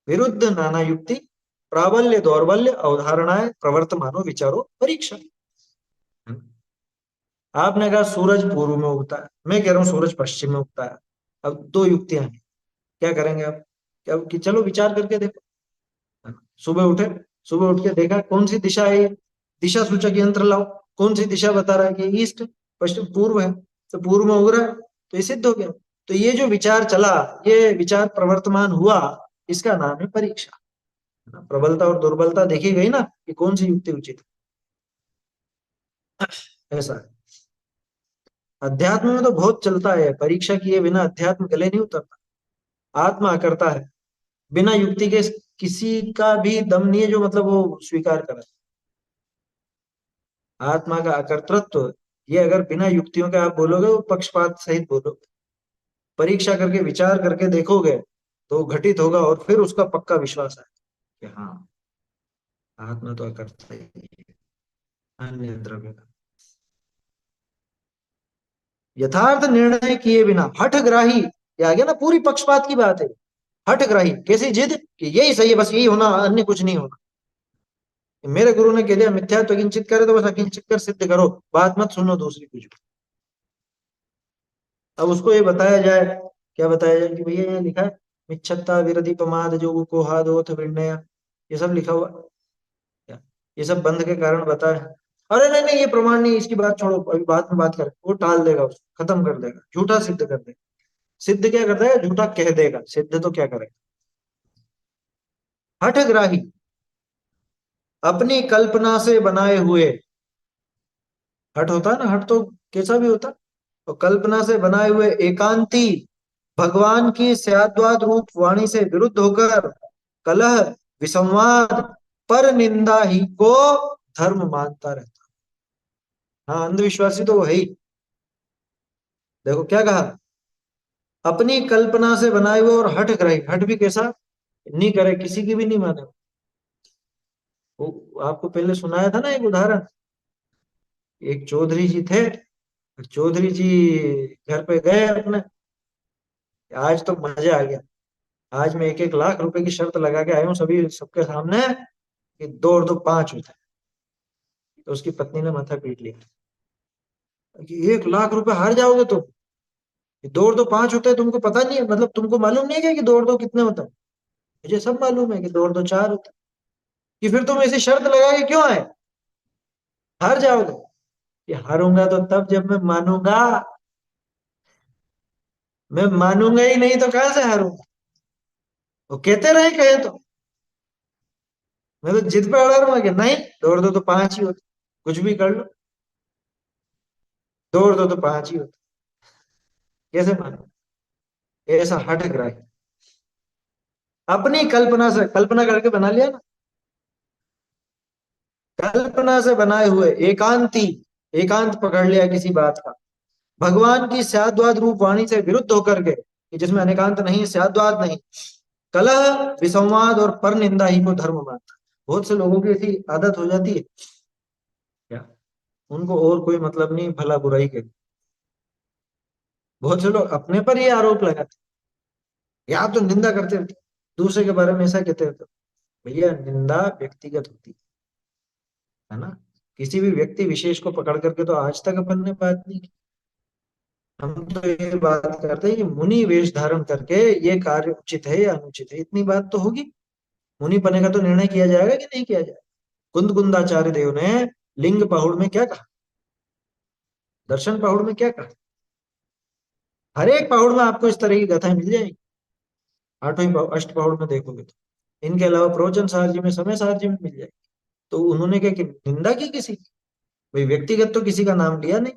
विरुद्ध नाना युक्ति प्राबल्य दौर्बल्य अवधारणाएं प्रवर्तमानो विचारो परीक्षा। आपने कहा सूरज पूर्व में उगता है, मैं कह रहा हूं सूरज पश्चिम में उगता है। अब दो युक्तियां हैं, क्या करेंगे आप? क्या कि चलो विचार करके देखो। सुबह उठे, सुबह उठ के देखा कौन सी दिशा है ये, दिशा सूचक यंत्र लाओ, कौन सी दिशा बता रहा है कि ईस्ट, पश्चिम, पूर्व है, तो पूर्व में उग रहा है, तो ये सिद्ध हो गया। तो ये जो विचार चला, ये विचार प्रवर्तमान हुआ, इसका नाम है परीक्षा। प्रबलता और दुर्बलता देखी गई ना कि कौन सी युक्ति उचित है, ऐसा है। अध्यात्म में तो बहुत चलता है, परीक्षा किए बिना अध्यात्म गले नहीं उतरता। आत्मा करता है बिना युक्ति के, किसी का भी दम नहीं है जो मतलब वो स्वीकार करे। आत्मा का अकर्तृत्व, ये अगर बिना युक्तियों के आप बोलोगे, वो पक्षपात सहित बोलोगे, परीक्षा करके विचार करके देखोगे तो घटित होगा, और फिर उसका पक्का विश्वास है कि हाँ, आत्मा तो अकर्ता ही है, अन्य द्रव्य का। यथार्थ निर्णय किए बिना हठग्राही, ये आ गया ना, पूरी पक्षपात की बात है। हठग्राही कैसी जिद कि यही सही है, बस यही होना, अन्य कुछ नहीं होना। मेरे गुरु ने कह दिया मिथ्या तो किंचित करे, तो बस अकिंचित कर सिद्ध करो, बात मत सुनो दूसरी कुछ। अब उसको ये बताया जाए, क्या बताया जाए कि भैया यहाँ लिखा है मिच्छत्ता विरधि प्रमाद जो को हादोथ विनय, ये सब लिखा हुआ क्या, ये सब बंध के कारण बताए। अरे नहीं नहीं, ये प्रमाण नहीं, इसकी बात छोड़ो, अभी बाद में बात करें। वो टाल देगा, उसको खत्म कर देगा, झूठा सिद्ध कर देगा। सिद्ध क्या करता है? झूठा कह देगा, सिद्ध तो क्या करेगा। हठग्राही, अपनी कल्पना से बनाए हुए, हठ होता है ना, हठ तो कैसा भी होता है, तो कल्पना से बनाए हुए एकांती भगवान की स्याद्वाद रूप वाणी से विरुद्ध होकर कलह विसंवाद पर निंदा ही को धर्म मानता रहता। हाँ, अंधविश्वासी तो वो है ही। देखो क्या कहा, अपनी कल्पना से बनाए हुए, और हठ ग्रही, हठ भी कैसा, नहीं करे, किसी की भी नहीं माने। वो आपको पहले सुनाया था ना एक उदाहरण, एक चौधरी जी थे, चौधरी जी घर पे गए अपने, आज तो मजा आ गया, आज मैं 1-1 लाख रुपए की शर्त लगा के आया हूँ सभी सबके सामने कि 2 और 2 5 होता है। तो उसकी पत्नी ने माथा पीट लिया कि 1 लाख रुपए हार जाओगे तुम, 2 और 2 5 होते हैं, तुमको पता नहीं है, मतलब तुमको मालूम नहीं है क्या कि 2 और 2 कितने होता है? मुझे सब मालूम है कि 2 और 2 4 होता है, कि फिर तुम ऐसी शर्त लगा के क्यों आए, हार जाओगे। कि हारूंगा तो तब जब मैं मानूंगा, मैं मानूंगा ही नहीं तो कहां से हारूंगा। वो कहते रहे कहे तो, मैं तो जिद पे अड़ा रहूंगा कि नहीं, 2 और 2 तो 5 ही होते, कुछ भी कर लो, 2 और 2 तो 5 ही होते, कैसे मानो। ऐसा हठ ग्राही, अपनी कल्पना से, कल्पना करके बना लिया ना, कल्पना से बनाए हुए एकांती, एकांत पकड़ लिया किसी बात का, भगवान की स्याद्वाद रूप वाणी से विरुद्ध होकर के, कि जिसमें अनेकांत नहीं, स्याद्वाद नहीं, कलह विसंवाद और पर निंदा ही को धर्म मानता। बहुत से लोगों की ऐसी आदत हो जाती है, क्या उनको और कोई मतलब नहीं भला बुराई के। बहुत से लोग अपने पर ये आरोप लगाते, या तो निंदा करते रहते, दूसरे के बारे में ऐसा कहते रहते। भैया निंदा व्यक्तिगत होती है ना, किसी भी व्यक्ति विशेष को पकड़ करके तो आज तक अपन ने बात नहीं की। हम तो ये बात करते हैं कि मुनि वेश धारण करके ये कार्य उचित है या अनुचित है, इतनी बात तो होगी। मुनि बने का तो निर्णय किया जाएगा कि नहीं किया जाएगा। कुंद कुंदाचार्य देव ने लिंग पहुड़ में क्या कहा, दर्शन पहुड़ में क्या कहा, हर एक पहुड़ में आपको इस तरह की गाथाएं मिल जाएंगी। अष्ट पहुड़ में देखोगे तो, इनके अलावा प्रवचन सारजी में, समय सारजी में मिल जाएगी। तो उन्होंने क्या कि निंदा की किसी की, भाई व्यक्तिगत तो किसी का नाम लिया नहीं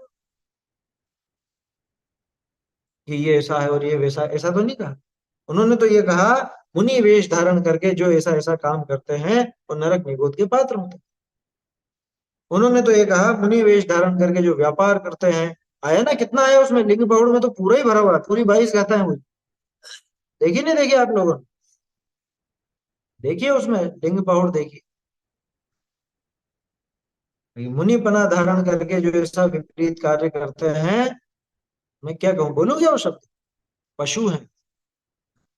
कि ये ऐसा है और ये वैसा, ऐसा तो नहीं कहा। उन्होंने तो ये कहा मुनि वेश धारण करके जो ऐसा ऐसा काम करते हैं वो नरक निगोद के पात्र होते हैं। उन्होंने तो ये कहा मुनि वेश धारण करके जो व्यापार करते हैं, आया ना कितना आया उसमें, लिंग पौड़ में तो पूरा ही भरा हुआ है, पूरी 22 गाथा है मुझे। देखी नहीं देखी आप लोगों ने, देखिए उसमें लिंग पौड़ देखिए। मुनिपना धारण करके जो ऐसा विपरीत कार्य करते हैं, मैं क्या कहूं, बोलूं क्या वो शब्द, पशु हैं,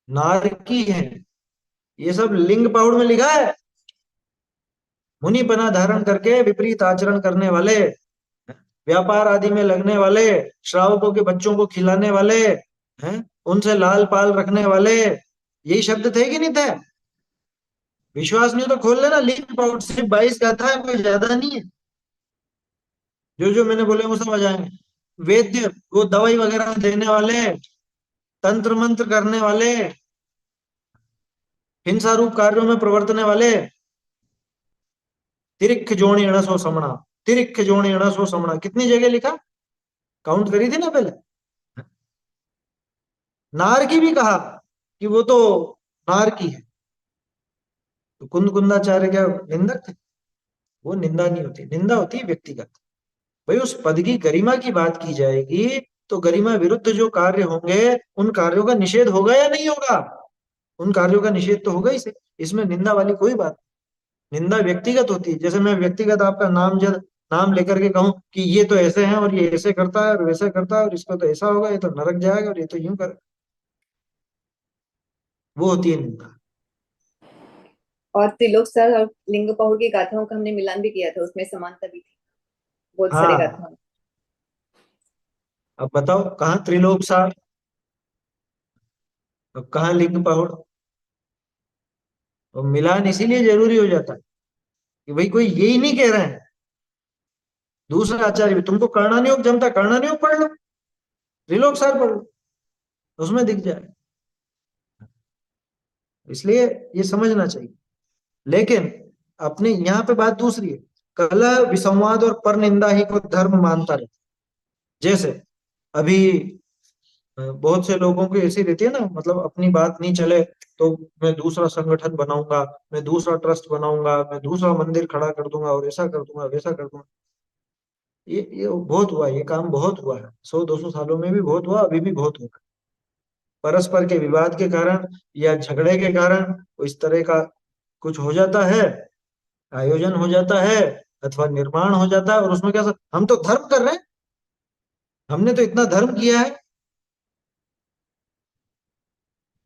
नारकी हैं, ये सब लिंग पौड़ में लिखा है। मुनिपना धारण करके विपरीत आचरण करने वाले, व्यापार आदि में लगने वाले, श्रावकों के बच्चों को खिलाने वाले हैं, उनसे लाल पाल रखने वाले, यही शब्द थे कि नहीं थे। विश्वास नहीं हो तो खोल लेना, लिंक पाउट सिर्फ 22 गाथा है, कोई ज्यादा नहीं है। जो जो मैंने बोले वो सब आ जाएंगे। वैद्य, वो दवाई वगैरह देने वाले, तंत्र मंत्र करने वाले, हिंसा रूप कार्यों में प्रवर्तने वाले, तिरिख जोणी अणसो समणा, तिरिख जोणी अणसो समणा, कितनी जगह लिखा, काउंट करी थी ना पहले। नार की भी कहा कि वो तो नार की है, तो कुंद कुंदाचार्य क्या निंदक थे। वो निंदा नहीं होती, निंदा होती है व्यक्तिगत। भाई उस पद की गरिमा की बात की जाएगी तो गरिमा विरुद्ध जो कार्य होंगे उन कार्यों का निषेध होगा या नहीं होगा, उन कार्यों का निषेध तो होगा ही से। इसमें निंदा वाली कोई बात नहीं। निंदा व्यक्तिगत होती है, जैसे मैं व्यक्तिगत आपका नाम जब नाम लेकर के कहूं कि ये तो ऐसे हैं और ये ऐसे करता है और वैसे करता है और इसको तो ऐसा होगा, ये तो नरक जाएगा और ये तो यूं कर, वो होती है निंदा। और त्रिलोक सर और लिंग पहुड़ की गाथाओं का हमने मिलान भी किया था, उसमें समानता भी थी बहुत सारे हाँ, गाथाओं। अब बताओ कहाँ त्रिलोक सार, अब कहाँ लिंग पहुड़। तो मिलान इसीलिए जरूरी हो जाता है कि भाई कोई यही नहीं कह रहे हैं। दूसरा आचार्य भी, तुमको करना नहीं हो जमता, करना नहीं हो पढ़ लो, त्रिलोक सार पढ़ लो, उसमें दिख जाए। इसलिए ये समझना चाहिए। लेकिन अपने यहाँ पे बात दूसरी है, कलह विसंवाद और पर निंदा ही को धर्म मानता रहे। जैसे अभी बहुत से लोगों की ऐसी रहती है ना, मतलब अपनी बात नहीं चले तो मैं दूसरा संगठन बनाऊंगा, मैं दूसरा ट्रस्ट बनाऊंगा, मैं दूसरा मंदिर खड़ा कर दूंगा और ऐसा कर दूंगा वैसा कर दूंगा। ये बहुत हुआ, ये काम बहुत हुआ है, 100-200 सालों में भी बहुत हुआ, अभी भी बहुत होगा। परस्पर के विवाद के कारण या झगड़े के कारण इस तरह का कुछ हो जाता है, आयोजन हो जाता है अथवा निर्माण हो जाता है, और उसमें क्या हम तो धर्म कर रहे हैं, हमने तो इतना धर्म किया है।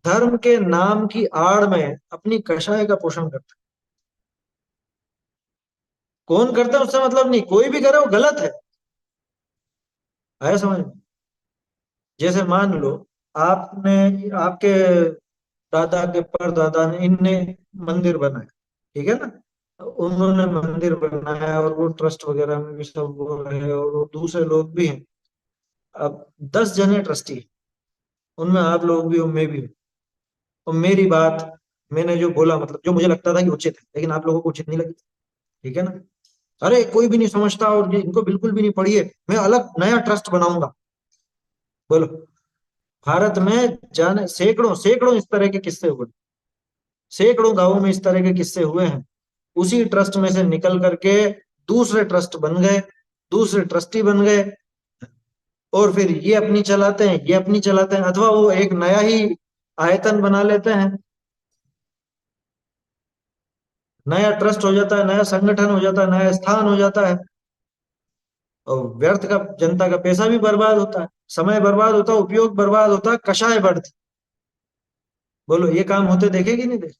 धर्म के नाम की आड़ में अपनी कषाय का पोषण करते हैं। कौन करता है उससे मतलब नहीं, कोई भी करे वो गलत है, आया समझ में। जैसे मान लो आपने, आपके दादा के परदादा ने, इनने मंदिर बनाया, ठीक है ना, उन्होंने मंदिर बनाया और वो ट्रस्ट वगैरह में भी सब वो है और वो दूसरे लोग भी हैं। अब 10 जने ट्रस्टी हैं, उनमें आप लोग भी हो, मैं भी हूँ। और मेरी बात, मैंने जो बोला मतलब जो मुझे लगता था कि उचित है, लेकिन आप लोगों को उचित नहीं लगी, ठीक है ना। अरे कोई भी नहीं समझता और इनको बिल्कुल भी नहीं पढ़िए, मैं अलग नया ट्रस्ट बनाऊंगा। बोलो, भारत में जाने सैकड़ों सैकड़ों इस तरह के किस्से हुए, सैकड़ों गांवों में इस तरह के किस्से हुए हैं उसी ट्रस्ट में से निकल करके दूसरे ट्रस्ट बन गए, दूसरे ट्रस्टी बन गए, और फिर ये अपनी चलाते हैं, ये अपनी चलाते हैं, अथवा वो एक नया ही आयतन बना लेते हैं, नया ट्रस्ट हो जाता है, नया संगठन हो जाता है, नया स्थान हो जाता है, और व्यर्थ का जनता का पैसा भी बर्बाद होता है, समय बर्बाद होता है, उपयोग बर्बाद होता है, कषाय बढ़ती। बोलो ये काम होते देखे कि नहीं देखे?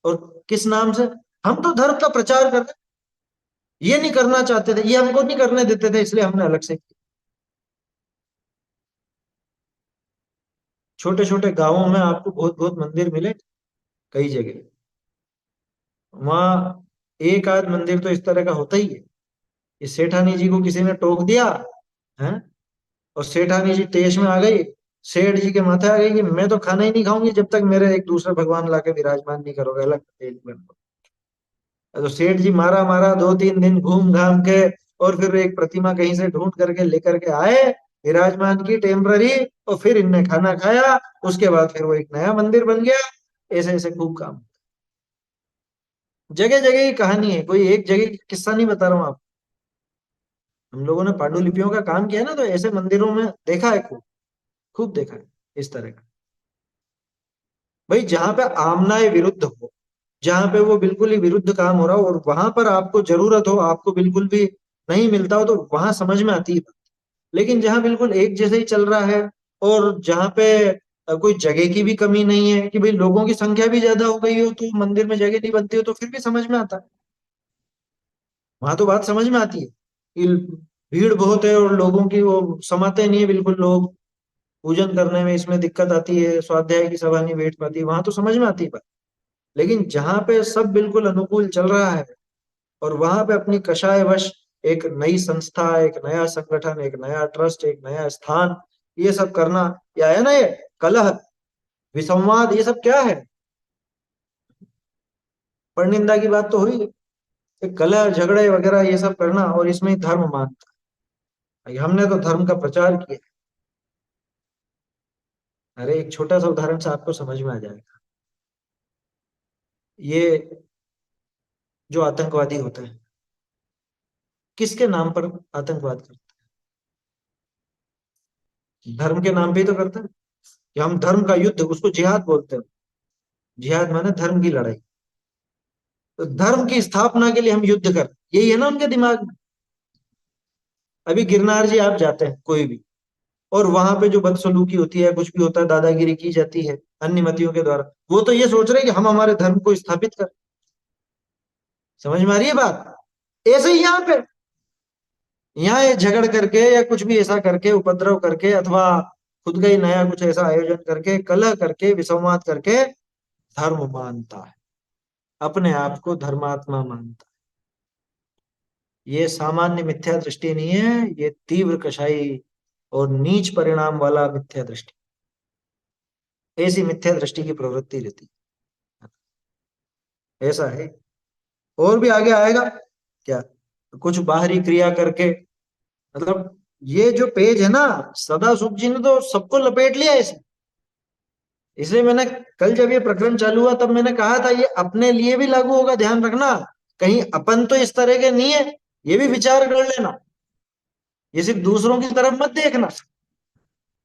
और किस नाम से? हम तो धर्म का प्रचार कर रहे, ये नहीं करना चाहते थे, ये हमको नहीं करने देते थे, इसलिए हमने अलग से किया। छोटे छोटे गांवों में आपको बहुत बहुत मंदिर मिले, कई जगह वहां एक आध मंदिर तो इस तरह का होता ही है। इस सेठानी जी को किसी ने टोक दिया है, और सेठानी जी तेज में आ गई, सेठ जी के माथे आ गई कि मैं तो खाना ही नहीं खाऊंगी जब तक मेरे एक दूसरे भगवान लाके विराजमान नहीं करोगे, अलग तेज बन। तो सेठ जी मारा मारा 2-3 दिन घूम घाम के, और फिर एक प्रतिमा कहीं से ढूंढ करके लेकर के आए, विराजमान की टेम्पररी, और फिर इनने खाना खाया, उसके बाद फिर वो एक नया मंदिर बन गया। ऐसे ऐसे खूब काम, जगह जगह की कहानी है, कोई एक जगह की किस्सा नहीं बता रहा हूँ आप। हम लोगों ने पांडुलिपियों का काम किया ना, तो ऐसे मंदिरों में देखा है, खूब खूब देखा है इस तरह का। भाई जहां पे आमनाए विरुद्ध हो, जहां पे वो बिल्कुल ही विरुद्ध काम हो रहा हो, और वहां पर आपको जरूरत हो, आपको बिल्कुल भी नहीं मिलता हो, तो वहां समझ में आती है बात। लेकिन जहां बिल्कुल एक जैसे ही चल रहा है, और जहां पे कोई जगह की भी कमी नहीं है, कि भाई लोगों की संख्या भी ज्यादा हो गई हो तो मंदिर में जगह नहीं बनती हो, तो फिर भी समझ में आता है, वहां तो बात समझ में आती है कि भीड़ बहुत है और लोगों की वो समाते नहीं है बिल्कुल, लोग पूजन करने में इसमें दिक्कत आती है, स्वाध्याय की सभा नहीं बैठ पाती, वहां तो समझ में आती है बात। लेकिन जहां पे सब बिल्कुल अनुकूल चल रहा है, और वहां पे अपनी कषायवश एक नई संस्था, एक नया संगठन, एक नया ट्रस्ट, एक नया स्थान, ये सब करना, या है ना, ये कलह विसंवाद, ये सब क्या है? परनिंदा की बात तो हुई। ये कलह झगड़े वगैरह ये सब करना, और इसमें ही धर्म मानता है। हमने तो धर्म का प्रचार किया। अरे एक छोटा सा उदाहरण से आपको समझ में आ जाएगा। ये जो आतंकवादी होते हैं, किसके नाम पर आतंकवाद करते हैं? धर्म के नाम पे ही तो करते हैं, कि हम धर्म का युद्ध, उसको जिहाद बोलते हैं। जिहाद माने धर्म की लड़ाई। तो धर्म की स्थापना के लिए हम युद्ध कर, यही है ना उनके दिमाग में। अभी गिरनार जी आप जाते हैं कोई भी, और वहां पे जो बदसलूकी होती है, कुछ भी होता है, दादागिरी की जाती है अन्य मतियों के द्वारा, वो तो ये सोच रहे हैं कि हम हमारे धर्म को स्थापित कर। समझ में आ रही है बात? ऐसे ही यहाँ पे, यहाँ ये झगड़ करके या कुछ भी ऐसा करके, उपद्रव करके, अथवा खुद का ही नया कुछ ऐसा आयोजन करके, कलह करके, विसंवाद करके धर्म मानता है, अपने आप को धर्मात्मा मानता है। ये सामान्य मिथ्या दृष्टि नहीं है, ये तीव्र कषाई और नीच परिणाम वाला मिथ्या दृष्टि। ऐसी मिथ्या दृष्टि की प्रवृत्ति रहती है, ऐसा है। और भी आगे आएगा क्या, कुछ बाहरी क्रिया करके, मतलब ये जो पेज है ना, सदा सुख जी ने तो सबको लपेट लिया इसे। इसलिए मैंने कल जब ये प्रकरण चालू हुआ, तब मैंने कहा था ये अपने लिए भी लागू होगा, ध्यान रखना, कहीं अपन तो इस तरह के नहीं है, ये भी विचार कर लेना। ये सिर्फ दूसरों की तरफ मत देखना,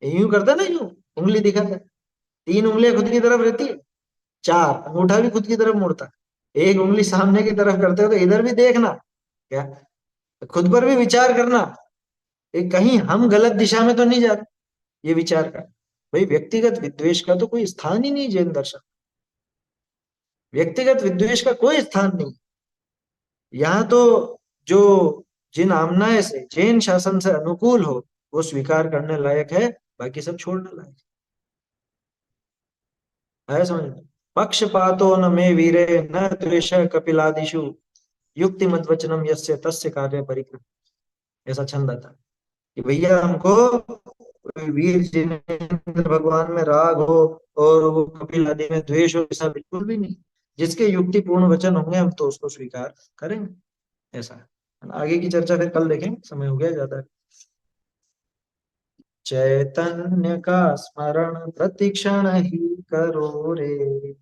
यूं करता ना, यूं उंगली दिखाता, 3 उंगलियां खुद की तरफ रहती है, 4 अंगूठा भी खुद की तरफ मुड़ता है, एक उंगली सामने की तरफ करते हो तो इधर भी देखना, क्या खुद पर भी विचार करना, कहीं हम गलत दिशा में तो नहीं जाते, ये विचार कर। भाई व्यक्तिगत विद्वेष का तो कोई स्थान ही नहीं जैन दर्शन, व्यक्तिगत विद्वेष का कोई स्थान नहीं। यहाँ तो जो जिन आमनाय से, जैन शासन से अनुकूल हो, वो स्वीकार करने लायक है, बाकी सब छोड़ने लायक है, समझ में? पक्षपातो न मे वीरे न द्वेष कपिलादिषु युक्ति मद्वचनम यस्य तस्य कार्य परिक्रम। ऐसा छंद आता है कि भैया हमको वीर जिनेंद्र भगवान में राग हो, और वो कपिल आदि में द्वेष हो, ऐसा बिल्कुल भी नहीं। जिसके युक्ति पूर्ण वचन होंगे हम तो उसको स्वीकार करेंगे, ऐसा है। आगे की चर्चा फिर कल देखेंगे, समय हो गया ज्यादा। चैतन्य का स्मरण प्रतिक्षण ही करो रे,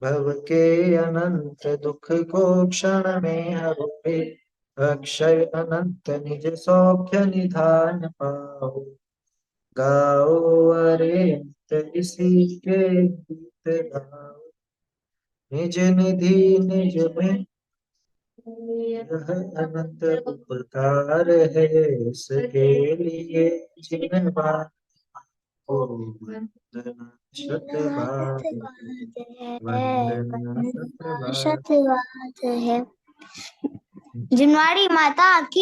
भव के अनंत दुख को क्षण में हरोगे, अक्षय अनंत निज सौख्य निधान पाओ। गाओ अरिहंत इसी के गीत गाओ, निज निधि निज में यह अनंत उपकार है, इसके लिए जिन बार को वंदना शतबार है, वंदना शतबार। शतवाद है। जिनवाड़ी माता की